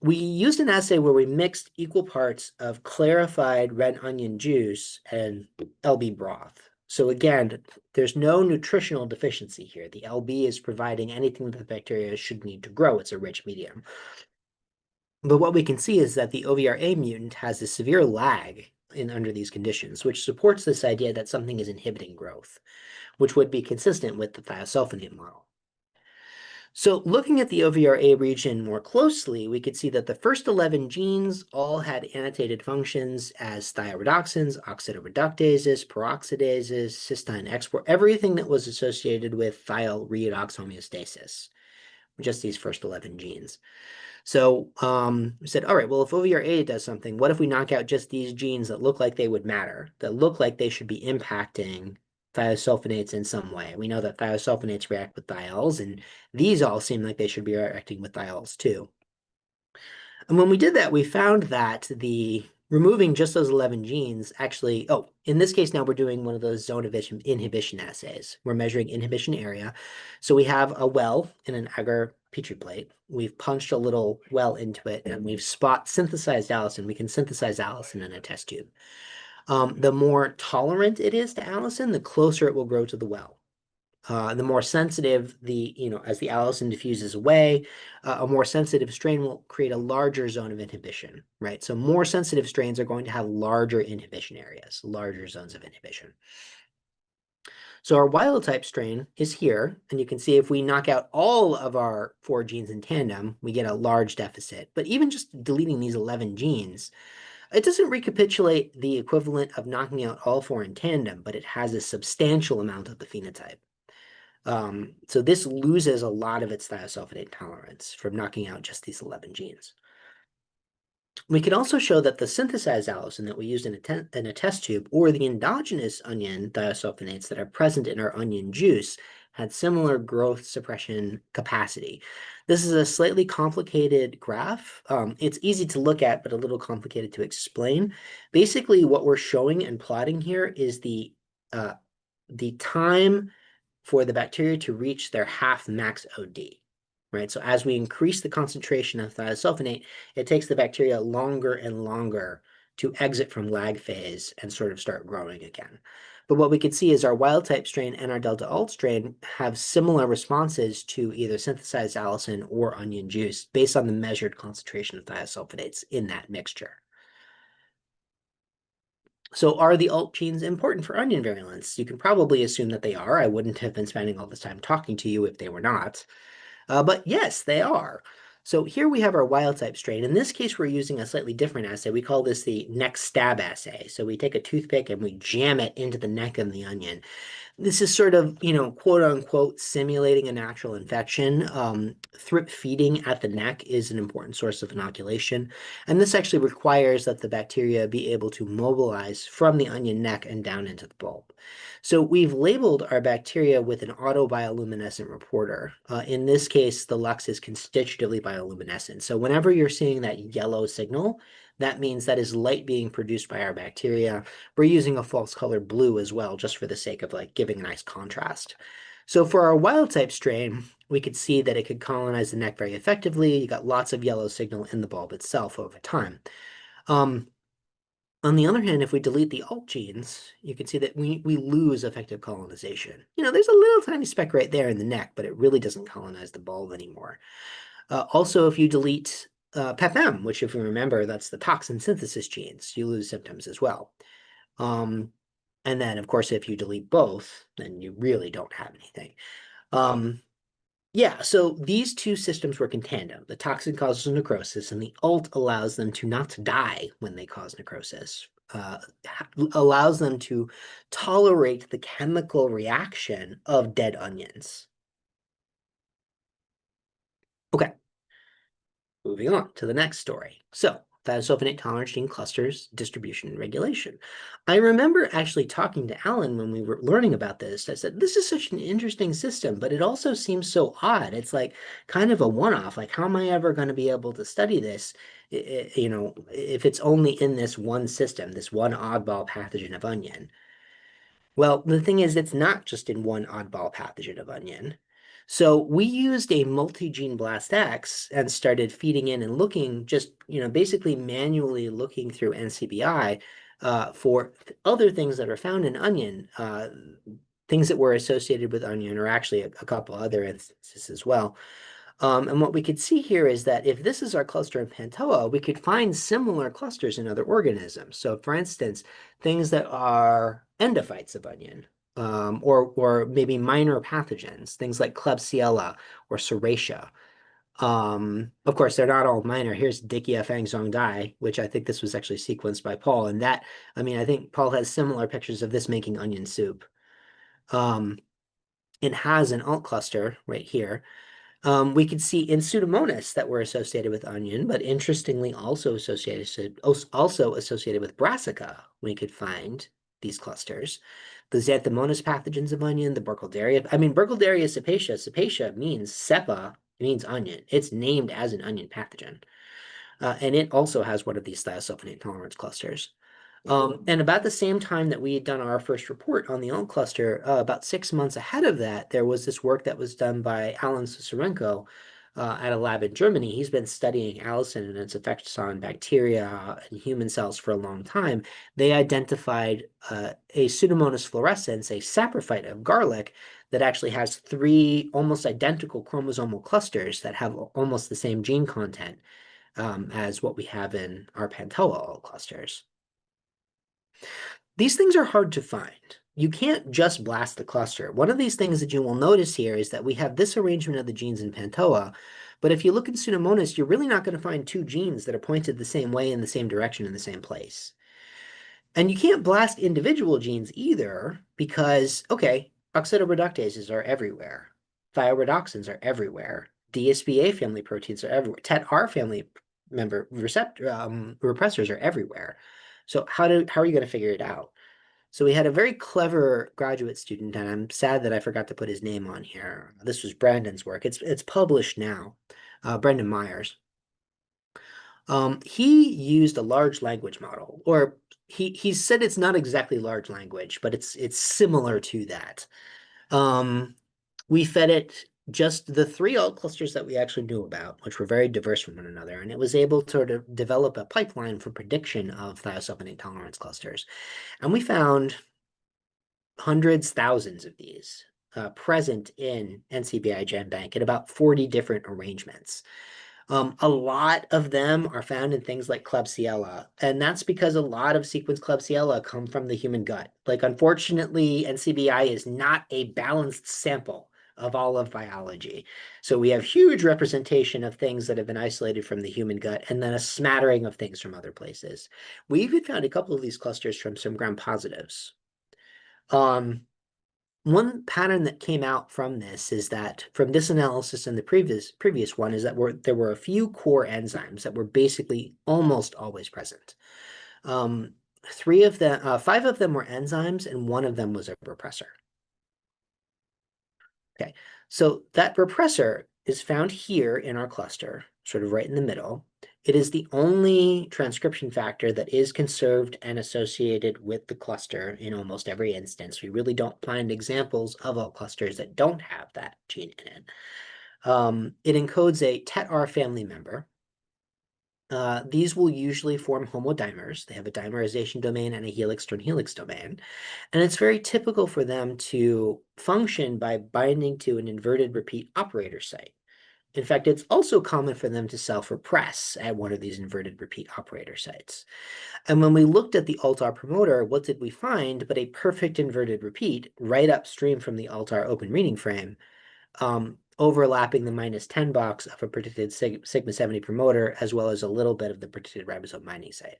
We used an assay where we mixed equal parts of clarified red onion juice and LB broth. So again, there's no nutritional deficiency here. The LB is providing anything that the bacteria should need to grow. It's a rich medium. But what we can see is that the OVRA mutant has a severe lag under these conditions, which supports this idea that something is inhibiting growth, which would be consistent with the thiosulfonate model. So looking at the OVRA region more closely, we could see that the first 11 genes all had annotated functions as thioredoxins, oxidoreductases, peroxidases, cysteine export, everything that was associated with thiol-redox homeostasis, just these first 11 genes. So we said, all right, well, if OVRA does something, what if we knock out just these genes that look like they would matter, that look like they should be impacting thiosulfonates in some way? We know that thiosulfonates react with thiols, and these all seem like they should be reacting with thiols too. And when we did that, we found that the removing just those 11 genes actually, oh, in this case now we're doing one of those zone of inhibition assays. We're measuring inhibition area. So we have a well in an agar Petri plate. We've punched a little well into it and we've spot synthesized allicin. We can synthesize allicin in a test tube. The more tolerant it is to allicin, the closer it will grow to the well. The more sensitive as the allicin diffuses away, a more sensitive strain will create a larger zone of inhibition, right? So more sensitive strains are going to have larger inhibition areas, larger zones of inhibition. So our wild type strain is here, and you can see if we knock out all of our 4 genes in tandem, we get a large deficit. But even just deleting these 11 genes, it doesn't recapitulate the equivalent of knocking out all 4 in tandem, but it has a substantial amount of the phenotype. So this loses a lot of its thiosulfonate tolerance from knocking out just these 11 genes. We could also show that the synthesized allicin that we used in a test tube or the endogenous onion thiosulfonates that are present in our onion juice had similar growth suppression capacity. This is a slightly complicated graph. It's easy to look at, but a little complicated to explain. Basically, what we're showing and plotting here is the time for the bacteria to reach their half max OD, right? So as we increase the concentration of thiosulfonate, it takes the bacteria longer and longer to exit from lag phase and sort of start growing again. But what we can see is our wild type strain and our delta alt strain have similar responses to either synthesized allicin or onion juice based on the measured concentration of thiosulfonates in that mixture. So are the alt genes important for onion virulence? You can probably assume that they are. I wouldn't have been spending all this time talking to you if they were not. But yes, they are. So here we have our wild type strain. In this case, we're using a slightly different assay. We call this the neck stab assay. So we take a toothpick and we jam it into the neck of the onion. This is sort of, quote unquote, simulating a natural infection. Thrip feeding at the neck is an important source of inoculation. And this actually requires that the bacteria be able to mobilize from the onion neck and down into the bulb. So we've labeled our bacteria with an autobioluminescent reporter. In this case, the lux is constitutively bioluminescent. So whenever you're seeing that yellow signal, that means that is light being produced by our bacteria. We're using a false color blue as well, just for the sake of giving a nice contrast. So for our wild type strain, we could see that it could colonize the neck very effectively. You got lots of yellow signal in the bulb itself over time. On the other hand, if we delete the alt genes, you can see that we lose effective colonization. There's a little tiny speck right there in the neck, but it really doesn't colonize the bulb anymore. Also, if you delete PEPM, which if you remember, that's the toxin synthesis genes, you lose symptoms as well. And then, of course, if you delete both, then you really don't have anything. Yeah, so these two systems work in tandem. The toxin causes necrosis, and the alt allows them to not die when they cause necrosis, allows them to tolerate the chemical reaction of dead onions. Okay, moving on to the next story. So, thiosulfonate tolerance gene clusters, distribution, and regulation. I remember actually talking to Alan when we were learning about this. I said, this is such an interesting system, but it also seems so odd. It's like kind of a one-off. Like, how am I ever going to be able to study this, if it's only in this one system, this one oddball pathogen of onion? Well, the thing is, it's not just in one oddball pathogen of onion. So we used a multi-gene BLAST-X and started feeding in and looking, just basically manually looking through NCBI for other things that are found in onion, things that were associated with onion, or actually a couple other instances as well. And what we could see here is that if this is our cluster in Pantoa, we could find similar clusters in other organisms. So for instance, things that are endophytes of onion, or maybe minor pathogens, things like Klebsiella or Serratia. Of course, they're not all minor. Here's Dickia Fangzong Dai, which I think this was actually sequenced by Paul. And that, I think Paul has similar pictures of this making onion soup. It has an alt cluster right here. We could see in Pseudomonas that were associated with onion, but interestingly also associated with Brassica. We could find these clusters. The Xanthomonas pathogens of onion, the Burkholderia. Burkholderia cepacia. Cepacia means cepa, it means onion. It's named as an onion pathogen. and it also has one of these thiosulfonate tolerance clusters. And about the same time that we had done our first report on the alt cluster, about 6 months ahead of that, there was this work that was done by Alan Cicerenko at a lab in Germany. He's been studying allicin and its effects on bacteria and human cells for a long time. They identified a Pseudomonas fluorescens, a saprophyte of garlic, that actually has 3 almost identical chromosomal clusters that have almost the same gene content as what we have in our Pantoa alt clusters. These things are hard to find. You can't just blast the cluster. One of these things that you will notice here is that we have this arrangement of the genes in Pantoa, but if you look in Pseudomonas, you're really not going to find 2 genes that are pointed the same way in the same direction in the same place. And you can't blast individual genes either because, okay, oxidoreductases are everywhere. Thioredoxins are everywhere. DSBA family proteins are everywhere. TET-R family member repressors are everywhere. So how are you going to figure it out? So we had a very clever graduate student, and I'm sad that I forgot to put his name on here. This was Brandon's work. It's published now. Brendan Myers. He used a large language model, or he said it's not exactly large language, but it's similar to that. We fed it just the 3 alt clusters that we actually knew about, which were very diverse from one another, and it was able to sort of develop a pipeline for prediction of thiosulfonate tolerance clusters. And we found hundreds, thousands of these present in NCBI GenBank in about 40 different arrangements. A lot of them are found in things like Klebsiella, and that's because a lot of sequence Klebsiella come from the human gut. Like, unfortunately, NCBI is not a balanced sample of all of biology. So we have huge representation of things that have been isolated from the human gut, and then a smattering of things from other places. We even found a couple of these clusters from some gram-positives. One pattern that came out from this is that from this analysis and the previous one is that there were a few core enzymes that were basically almost always present. 5 of them were enzymes, and 1 of them was a repressor. Okay, so that repressor is found here in our cluster, sort of right in the middle. It is the only transcription factor that is conserved and associated with the cluster in almost every instance. We really don't find examples of alt clusters that don't have that gene in it. It encodes a TET-R family member. These will usually form homodimers. They have a dimerization domain and a helix-turn-helix domain. And it's very typical for them to function by binding to an inverted repeat operator site. In fact, it's also common for them to self-repress at one of these inverted repeat operator sites. And when we looked at the alt-R promoter, what did we find but a perfect inverted repeat right upstream from the alt-R open reading frame, overlapping the -10 box of a predicted sigma 70 promoter, as well as a little bit of the predicted ribosome binding site.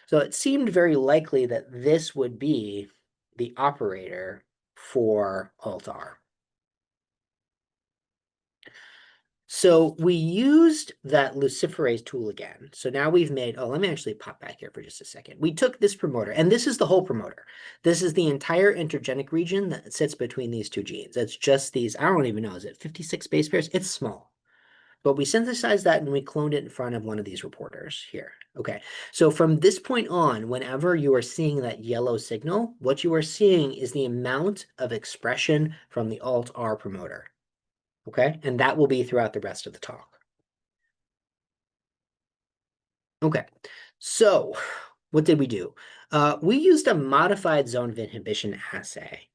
So it seemed very likely that this would be the operator for alt-R. So we used that luciferase tool again. So now we've made, let me actually pop back here for just a second. We took this promoter, and this is the whole promoter. This is the entire intergenic region that sits between these 2 genes. It's just these, I don't even know, is it 56 base pairs? It's small. But we synthesized that and we cloned it in front of one of these reporters here. Okay, so from this point on, whenever you are seeing that yellow signal, what you are seeing is the amount of expression from the alt-R promoter. Okay, and that will be throughout the rest of the talk. Okay, so what did we do? We used a modified zone of inhibition assay.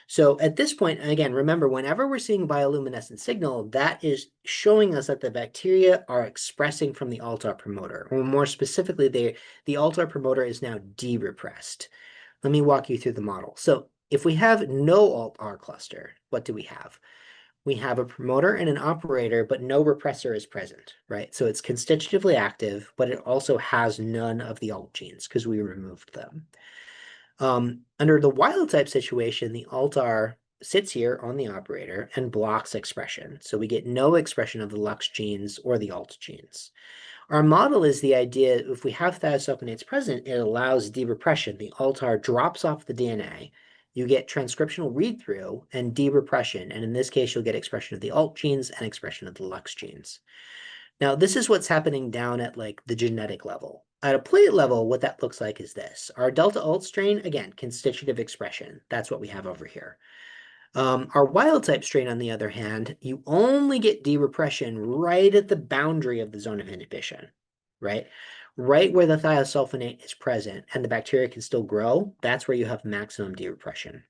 So at this point, again, remember, whenever we're seeing bioluminescent signal, that is showing us that the bacteria are expressing from the alt-R promoter, or more specifically, the alt-R promoter is now de-repressed. Let me walk you through the model. So if we have no alt-R cluster, what do we have? We have a promoter and an operator, but no repressor is present, right? So it's constitutively active, but it also has none of the alt genes because we removed them. Under the wild type situation, the alt-R sits here on the operator and blocks expression. So we get no expression of the Lux genes or the alt genes. Our model is the idea, if we have thiosulfonates present, it allows de-repression. The alt-R drops off the DNA. You get transcriptional read-through and de-repression. And in this case, you'll get expression of the alt genes and expression of the Lux genes. Now, this is what's happening down at like the genetic level. At a plate level, what that looks like is this. Our delta alt strain, again, constitutive expression. That's what we have over here. Our wild type strain, on the other hand, you only get derepression right at the boundary of the zone of inhibition, right? Right where the thiosulfonate is present and the bacteria can still grow, that's where you have maximum derepression.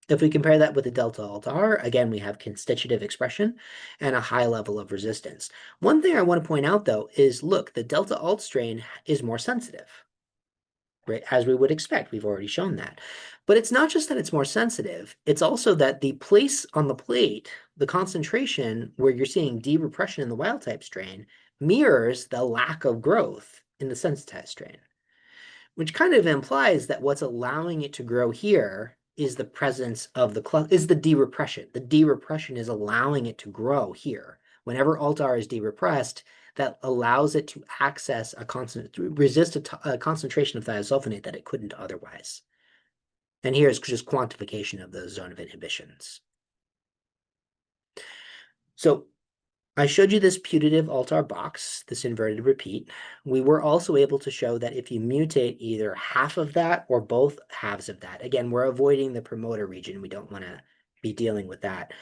If we compare that with the delta alt R, again, we have constitutive expression and a high level of resistance. One thing I want to point out, though, is look, the delta alt strain is more sensitive, right? As we would expect, we've already shown that. But it's not just that it's more sensitive, it's also that the place on the plate, the concentration where you're seeing derepression in the wild type strain, mirrors the lack of growth in the sensitized strain, which kind of implies that what's allowing it to grow here is the presence of is the derepression. The derepression is allowing it to grow here. Whenever alt-R is derepressed, that allows it to access resist a concentration of thiosulfonate that it couldn't otherwise. And here is just quantification of those zone of inhibitions. So I showed you this putative alt-R box, this inverted repeat. We were also able to show that if you mutate either half of that or both halves of that, again, we're avoiding the promoter region. We don't want to be dealing with that.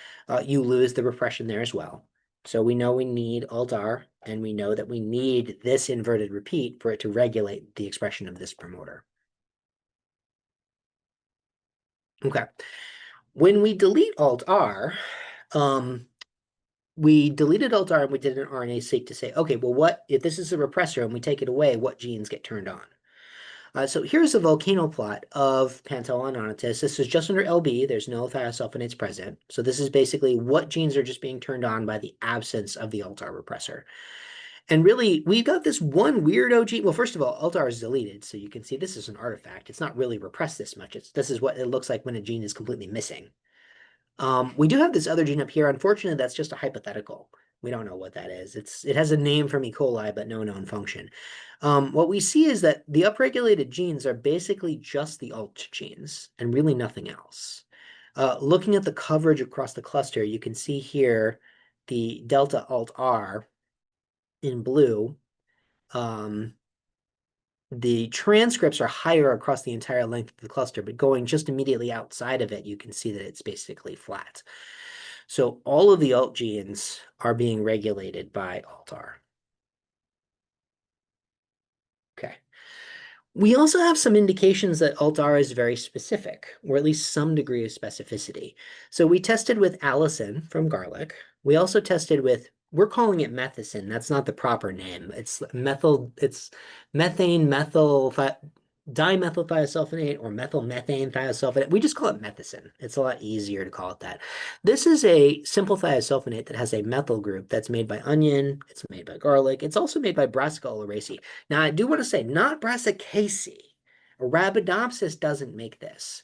You lose the repression there as well. So we know we need alt-R, and we know that we need this inverted repeat for it to regulate the expression of this promoter. Okay. When we delete alt-R, we deleted alt-R and we did an RNA-seq to say, okay, well, what if this is a repressor and we take it away, what genes get turned on? So here's a volcano plot of Pantelononitis. This is just under LB. There's no thiosulfonates present. So this is basically what genes are just being turned on by the absence of the alt-R repressor. And really, we've got this one weirdo gene. Well, first of all, alt-R is deleted. So you can see this is an artifact. It's not really repressed this much. This is what it looks like when a gene is completely missing. We do have this other gene up here. Unfortunately, that's just a hypothetical. We don't know what that is. It has a name from E. coli, but no known function. What we see is that the upregulated genes are basically just the alt genes and really nothing else. Looking at the coverage across the cluster, you can see here the delta alt R in blue. The transcripts are higher across the entire length of the cluster, but going just immediately outside of it, you can see that it's basically flat. So all of the alt genes are being regulated by alt-R. Okay. We also have some indications that alt-R is very specific, or at least some degree of specificity. So we tested with allicin from garlic. We also tested with, we're calling it methicin. That's not the proper name. It's methane methyl dimethylthiosulfonate or methylmethane thiosulfonate. We just call it methicin. It's a lot easier to call it that. This is a simple thiosulfonate that has a methyl group that's made by onion. It's made by garlic. It's also made by Brassica oleracea. Now, I do want to say, not Brassicaceae. Arabidopsis doesn't make this.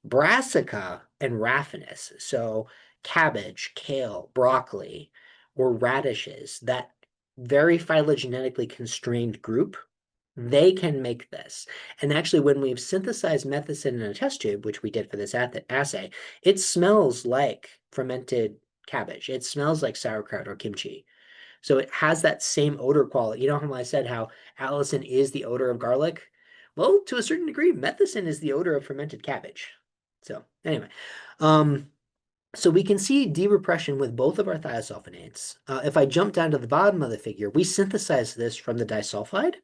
Brassica and Raffinus, so cabbage, kale, broccoli, or radishes, that very phylogenetically constrained group, they can make this. And actually, when we've synthesized methicin in a test tube, which we did for this assay, it smells like fermented cabbage. It smells like sauerkraut or kimchi. So it has that same odor quality. You know how I said how allicin is the odor of garlic? Well, to a certain degree, methicin is the odor of fermented cabbage. So anyway, so we can see derepression with both of our thiosulfonates. If I jump down to the bottom of the figure, we synthesize this from the disulfide.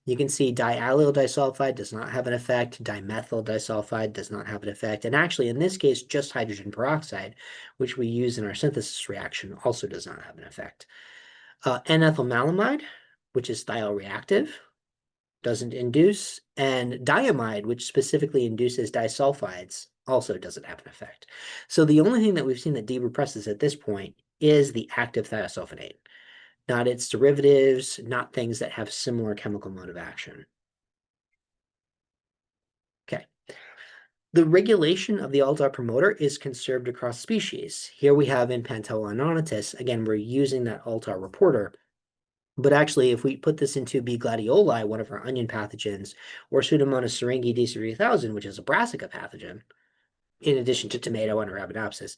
You can see diallyl disulfide does not have an effect. Dimethyl disulfide does not have an effect. And actually, in this case, just hydrogen peroxide, which we use in our synthesis reaction, also does not have an effect. N-ethylmalamide, which is thioreactive, doesn't induce. And diamide, which specifically induces disulfides, also doesn't have an effect. So the only thing that we've seen that derepresses at this point is the active thiosulfonate, not its derivatives, not things that have similar chemical mode of action. Okay. The regulation of the alt-R promoter is conserved across species. Here we have in Pantelononitis, again, we're using that alt-R reporter. But actually, if we put this into B. gladioli, one of our onion pathogens, or Pseudomonas syringae D3000, which is a brassica pathogen, in addition to tomato and Arabidopsis,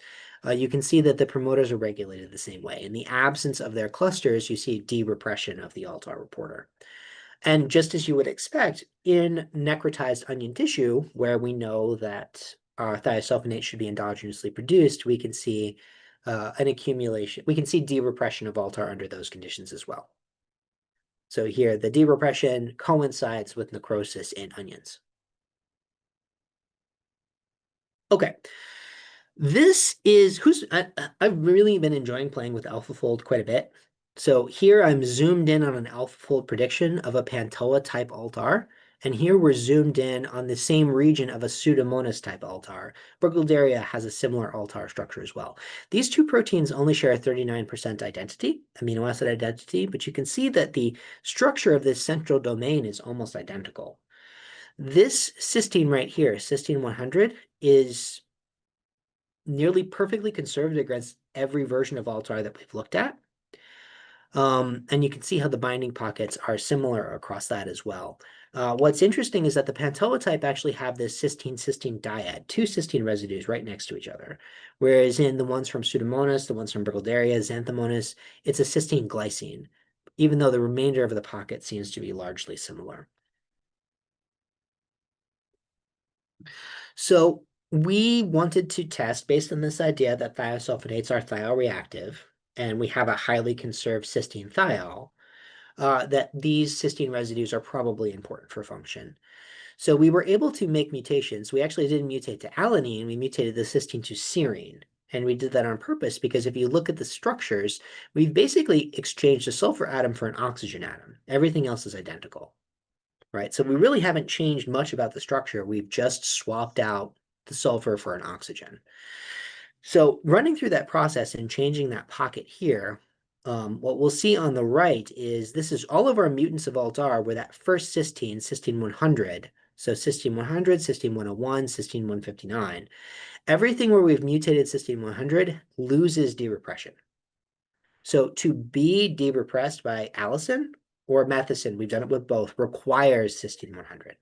you can see that the promoters are regulated the same way. In the absence of their clusters, you see de-repression of the ALTAR reporter. And just as you would expect, in necrotized onion tissue, where we know that our thiosulfonate should be endogenously produced, we can see an accumulation. We can see de-repression of ALTAR under those conditions as well. So here, the de-repression coincides with necrosis in onions. Okay. This is I've really been enjoying playing with AlphaFold quite a bit. So here I'm zoomed in on an AlphaFold prediction of a Pantoa type altar. And here we're zoomed in on the same region of a Pseudomonas type altar. Burkholderia has a similar altar structure as well. These two proteins only share a 39% identity, amino acid identity, but you can see that the structure of this central domain is almost identical. This cysteine right here, cysteine 100, is nearly perfectly conserved against every version of altar that we've looked at. And you can see how the binding pockets are similar across that as well. What's interesting is that the Pantoa type actually have this cysteine-cysteine dyad, two cysteine residues right next to each other. Whereas in the ones from Pseudomonas, the ones from Burkholderia, Xanthomonas, it's a cysteine glycine, even though the remainder of the pocket seems to be largely similar. So we wanted to test, based on this idea that thiosulfonates are thioreactive, and we have a highly conserved cysteine thiol, that these cysteine residues are probably important for function. So we were able to make mutations. We actually didn't mutate to alanine, we mutated the cysteine to serine. And we did that on purpose because if you look at the structures, we've basically exchanged a sulfur atom for an oxygen atom. Everything else is identical, right? So we really haven't changed much about the structure. We've just swapped out the sulfur for an oxygen. So running through that process and changing that pocket here, what we'll see on the right is this is all of our mutants of ALTR where that first cysteine, cysteine 100, so cysteine 100, cysteine 101, cysteine 159, everything where we've mutated cysteine 100 loses de-repression. So to be de-repressed by allicin or methicin, we've done it with both, requires cysteine 100.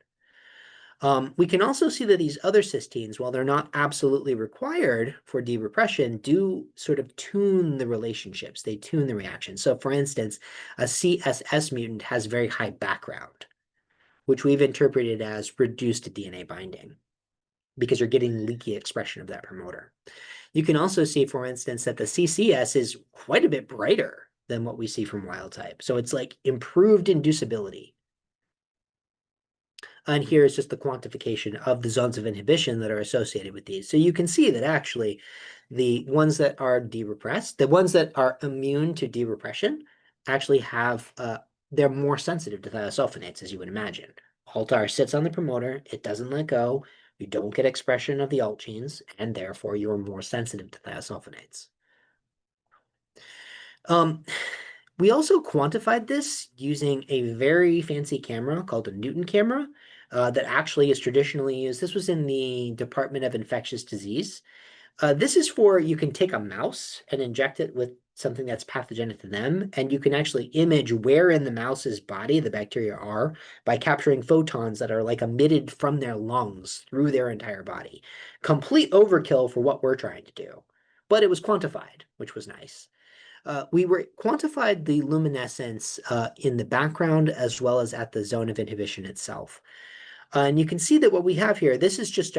We can also see that these other cysteines, while they're not absolutely required for de-repression, do sort of tune the relationships. They tune the reaction. So for instance, a CSS mutant has very high background, which we've interpreted as reduced DNA binding because you're getting leaky expression of that promoter. You can also see, for instance, that the CCS is quite a bit brighter than what we see from wild type. So it's like improved inducibility. And here is just the quantification of the zones of inhibition that are associated with these. So you can see that actually the ones that are de-repressed, the ones that are immune to de-repression actually have, they're more sensitive to thiosulfonates, as you would imagine. ALTAR sits on the promoter, it doesn't let go, you don't get expression of the alt genes, and therefore you're more sensitive to thiosulfonates. We also quantified this using a very fancy camera called a Newton camera that actually is traditionally used. This was in the Department of Infectious Disease. This is for, you can take a mouse and inject it with something that's pathogenic to them, and you can actually image where in the mouse's body the bacteria are by capturing photons that are like emitted from their lungs through their entire body. Complete overkill for what we're trying to do, but it was quantified, which was nice. We quantified the luminescence in the background as well as at the zone of inhibition itself. And you can see that what we have here, this is just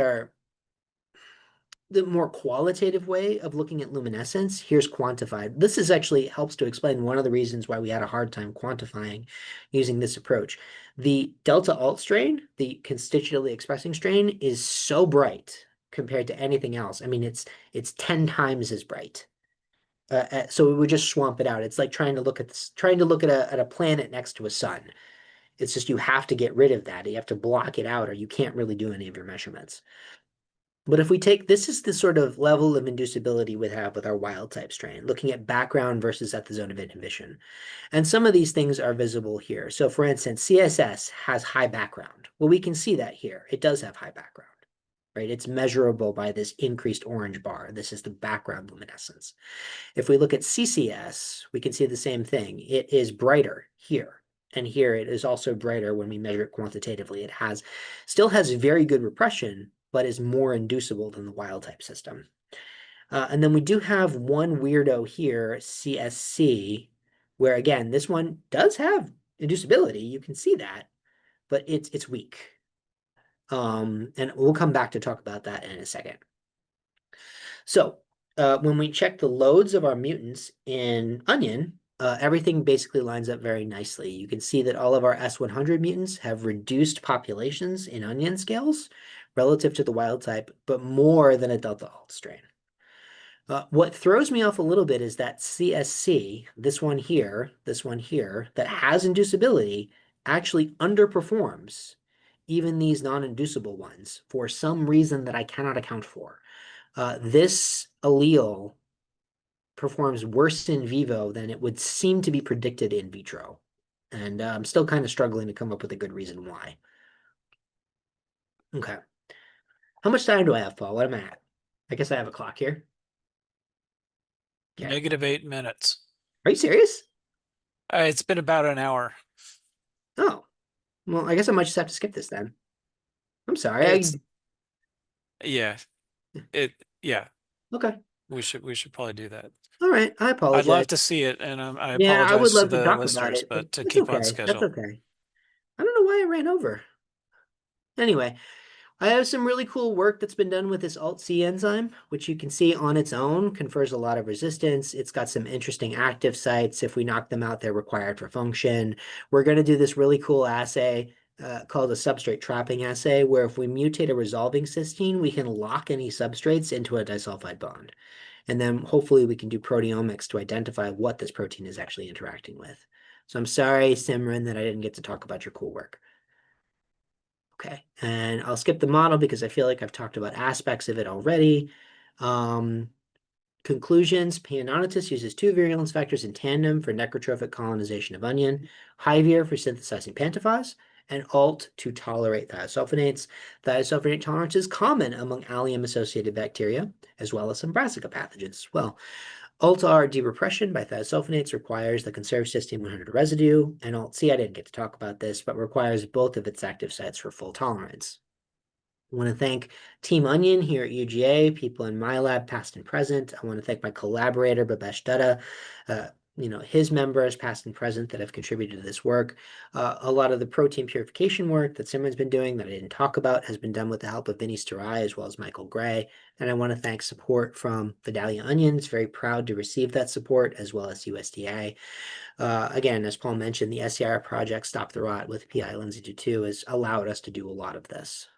the more qualitative way of looking at luminescence. Here's quantified. This is actually helps to explain one of the reasons why we had a hard time quantifying using this approach. The delta alt strain, the constitutively expressing strain, is so bright compared to anything else. I mean, it's 10 times as bright. So we would just swamp it out. It's like trying to look at a planet next to a sun. It's just you have to get rid of that. You have to block it out, or you can't really do any of your measurements. But if we take, this is the sort of level of inducibility we have with our wild type strain, looking at background versus at the zone of inhibition. And some of these things are visible here. So for instance, CSS has high background. Well, we can see that here. It does have high background, right? It's measurable by this increased orange bar. This is the background luminescence. If we look at CCS, we can see the same thing. It is brighter here. And here it is also brighter when we measure it quantitatively. It still has very good repression, but is more inducible than the wild type system. And then we do have one weirdo here, CSC, where again, this one does have inducibility. You can see that, but it's weak. And we'll come back to talk about that in a second. So when we check the loads of our mutants in Onion, everything basically lines up very nicely. You can see that all of our S100 mutants have reduced populations in Onion scales relative to the wild type, but more than a Delta Alt strain. What throws me off a little bit is that CSC, this one here, that has inducibility, actually underperforms even these non-inducible ones for some reason that I cannot account for. This allele performs worse in vivo than it would seem to be predicted in vitro. And I'm still kind of struggling to come up with a good reason why. Okay. How much time do I have, Paul? What am I at? I guess I have a clock here. Okay. -8 minutes. Are you serious? It's been about an hour. Oh, well, I guess I might just have to skip this then. I'm sorry. It's yeah. Yeah. Okay. We should probably do that. All right. I I'd apologize. love to see it, and I Yeah, I would apologize to love to the talk about listeners, it, but but to that's keep on okay. That's schedule. okay. I don't know why I ran over. Anyway, I have some really cool work that's been done with this Alt-C enzyme, which you can see on its own confers a lot of resistance. It's got some interesting active sites. If we knock them out, they're required for function. We're going to do this really cool assay called a substrate trapping assay, where if we mutate a resolving cysteine, we can lock any substrates into a disulfide bond. And then hopefully we can do proteomics to identify what this protein is actually interacting with. So I'm sorry, Simran, that I didn't get to talk about your cool work. Okay, and I'll skip the model because I feel like I've talked about aspects of it already. Conclusions, Paedonatus uses two virulence vectors in tandem for necrotrophic colonization of onion, Hyvir for synthesizing pantophos, and Alt to tolerate thiosulfonates. Thiosulfonate tolerance is common among allium-associated bacteria, as well as some brassica pathogens as well. Alt-R derepression by thiosulfonates requires the conserved cysteine 100 residue, and Alt-C, I didn't get to talk about this, but requires both of its active sites for full tolerance. I want to thank Team Onion here at UGA, people in my lab, past and present. I want to thank my collaborator, Babesh Dutta, his members, past and present, that have contributed to this work. A lot of the protein purification work that Simran's been doing that I didn't talk about has been done with the help of Vinny Starai as well as Michael Gray. And I want to thank support from Vidalia Onions. Very proud to receive that support, as well as USDA. Again, as Paul mentioned, the SCR project, Stop the Rot with PI Lindsay Dutu, has allowed us to do a lot of this.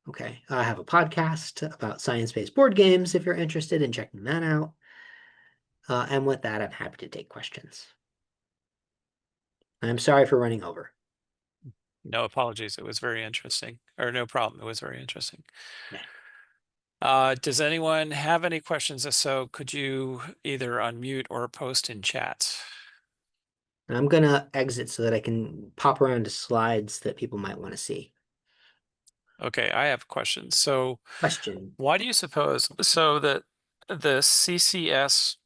Okay, I have a podcast about science-based board games if you're interested in checking that out. And with that, I'm happy to take questions. I'm sorry for running over. No apologies. It was very interesting. Or no problem. It was very interesting. Yeah. Does anyone have any questions? If so, could you either unmute or post in chat? And I'm going to exit so that I can pop around to slides that people might want to see. Okay, I have a question. So Question. why do you suppose so that the CCS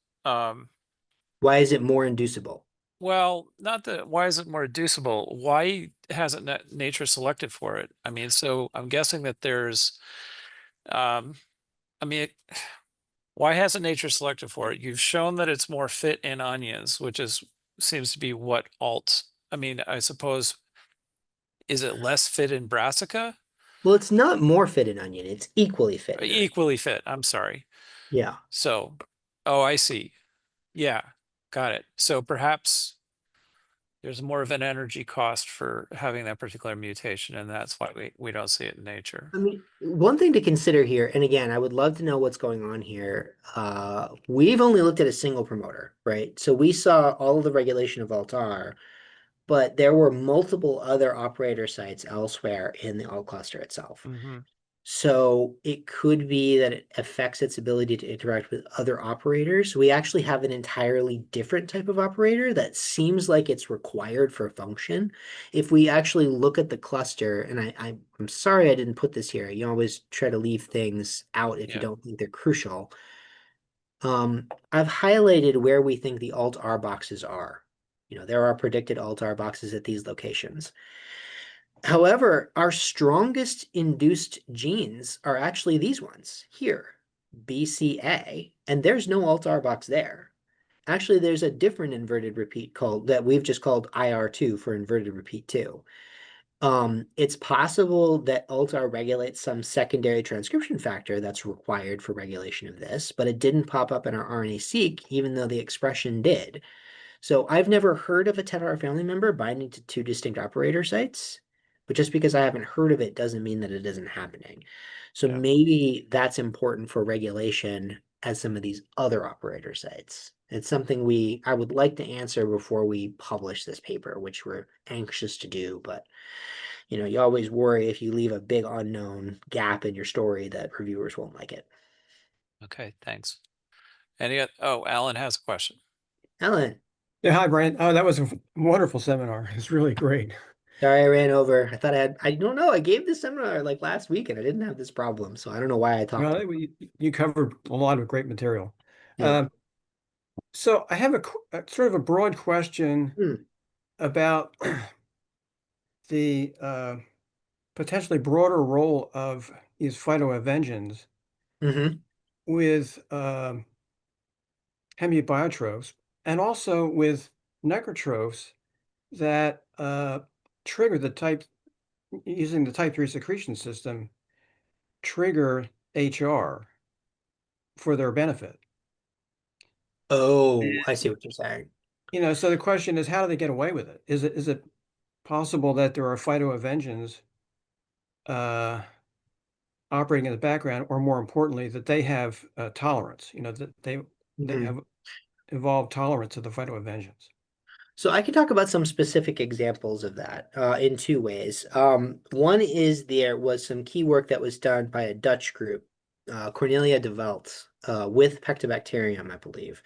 Why is it more inducible? well, not that why is it more reducible? Why hasn't nature selected for it? I mean, so I'm guessing that there's I mean, why hasn't nature selected for it? You've shown that it's more fit in onions, which seems to be what I mean, I suppose, is it less fit in brassica? Well, it's not more fit in onion. It's equally fit in onion. Equally fit. I'm sorry. Yeah. So, oh, I see. Yeah, got it. So perhaps there's more of an energy cost for having that particular mutation, and that's why we don't see it in nature. I mean, one thing to consider here, and again, I would love to know what's going on here. We've only looked at a single promoter, right? So we saw all of the regulation of Altar, but there were multiple other operator sites elsewhere in the alt cluster itself. Mm-hmm. So it could be that it affects its ability to interact with other operators. We actually have an entirely different type of operator that seems like it's required for function. If we actually look at the cluster, and I'm sorry I didn't put this here. You always try to leave things out if you don't think they're crucial. I've highlighted where we think the Alt-R boxes are. There are predicted Alt-R boxes at these locations. However, our strongest induced genes are actually these ones here, BCA, and there's no Alt-R box there. Actually, there's a different inverted repeat called that we've just called IR2 for inverted repeat 2. It's possible that Alt-R regulates some secondary transcription factor that's required for regulation of this, but it didn't pop up in our RNA-seq, even though the expression did. So I've never heard of a 10R family member binding to two distinct operator sites, but just because I haven't heard of it doesn't mean that it isn't happening. So Yeah. maybe that's important for regulation as some of these other operator sites. It's something I would like to answer before we publish this paper, which we're anxious to do, but you always worry if you leave a big unknown gap in your story that reviewers won't like it. Okay, thanks. Alan has a question. Alan, Yeah, hi, Brian. Oh, that was a wonderful seminar. It's really great. sorry I ran over. I don't know. I gave this seminar like last week and I didn't have this problem, so I don't know why I talked. Well, you covered a lot of great material. Yeah. So I have a sort of a broad question Hmm. about the potentially broader role of these phytoavengens Mm-hmm. with hemibiotrophs and also with necrotrophs that trigger using the type 3 secretion system, trigger HR for their benefit. Oh, I see what you're saying. So the question is, how do they get away with it? Is it possible that there are phytoavengens uh, operating in the background, or more importantly, that they have tolerance? That they Mhm. have evolved tolerance to the phytoavengens. So I can talk about some specific examples of that in two ways. One is there was some key work that was done by a Dutch group, Cornelia de Welt, with Pectobacterium, I believe,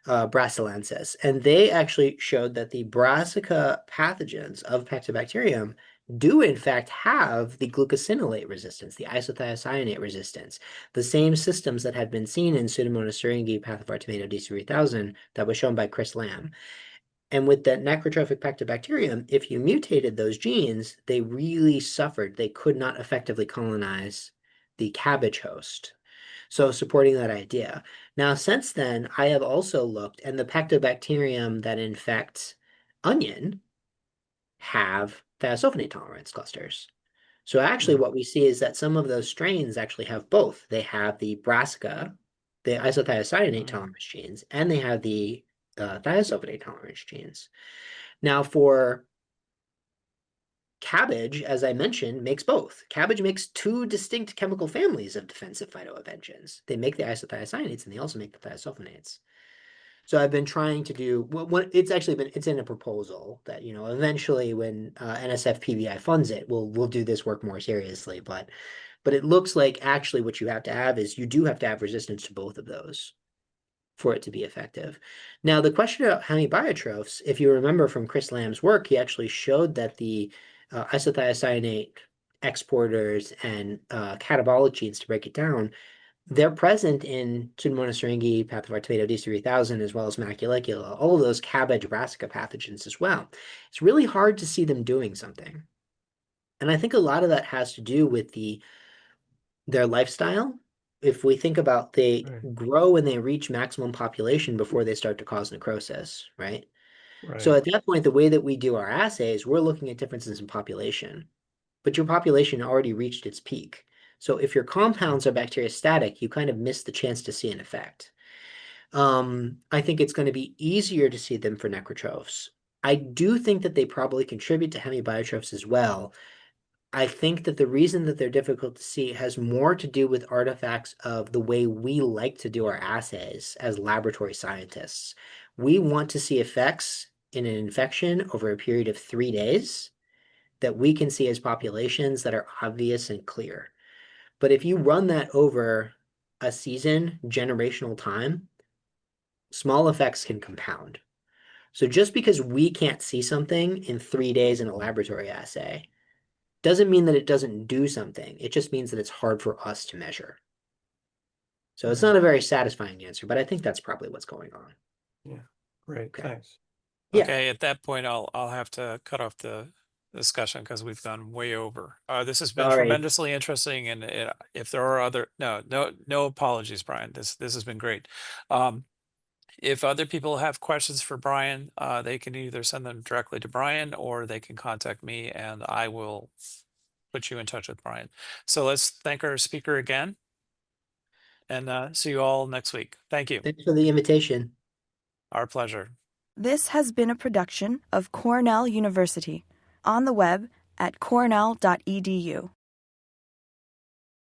brasiliensis, and they actually showed that the brassica pathogens of Pectobacterium do in fact have the glucosinolate resistance, the isothiocyanate resistance, the same systems that had been seen in Pseudomonas syringae pathovar tomato DC3000 that was shown by Chris Lamb. And with that necrotrophic Pectobacterium, if you mutated those genes, they really suffered. They could not effectively colonize the cabbage host. So supporting that idea. Now, since then, I have also looked, and the Pectobacterium that infects onion have thiasulfonate tolerance clusters. So actually what we see is that some of those strains actually have both. They have the brassica, the isothiocyanate tolerance genes, and they have the thiasulfonate tolerance genes. Now for cabbage, as I mentioned, makes both. Cabbage makes two distinct chemical families of defensive phytoavengens. They make the isothiocyanates and they also make the thiasulfonates. So I've been trying to do it's in a proposal that eventually when NSF PBI funds it, we'll do this work more seriously. But it looks like actually what you have to have is you do have to have resistance to both of those for it to be effective. Now, the question about hemibiotrophs, if you remember from Chris Lamb's work, he actually showed that the isothiocyanate exporters and catabolic genes, to break it down, they're present in Pseudomonas syringae, pathovar tomato DC3000, as well as Maculicula, all of those cabbage brassica pathogens as well. It's really hard to see them doing something. And I think a lot of that has to do with their lifestyle. If we think about they grow and they reach maximum population before they start to cause necrosis, right? So at that point, the way that we do our assays, we're looking at differences in population, but your population already reached its peak. So if your compounds are bacteriostatic, you kind of miss the chance to see an effect. I think it's going to be easier to see them for necrotrophs. I do think that they probably contribute to hemibiotrophs as well. I think that the reason that they're difficult to see has more to do with artifacts of the way we like to do our assays as laboratory scientists. We want to see effects in an infection over a period of 3 days that we can see as populations that are obvious and clear. But if you run that over a season, generational time, small effects can compound. So just because we can't see something in 3 days in a laboratory assay doesn't mean that it doesn't do something. It just means that it's hard for us to measure. So it's not a very satisfying answer, but I think that's probably what's going on. Yeah, great. Okay. Thanks. Yeah. Okay, at that point, I'll have to cut off the discussion because we've gone way over. This has been All right. tremendously interesting, and if there are other no apologies, Brian. This has been great. If other people have questions for Brian, they can either send them directly to Brian or they can contact me, and I will put you in touch with Brian. So let's thank our speaker again, and see you all next week. Thank you. Thanks for the invitation. Our pleasure. This has been a production of Cornell University, on the web at cornell.edu.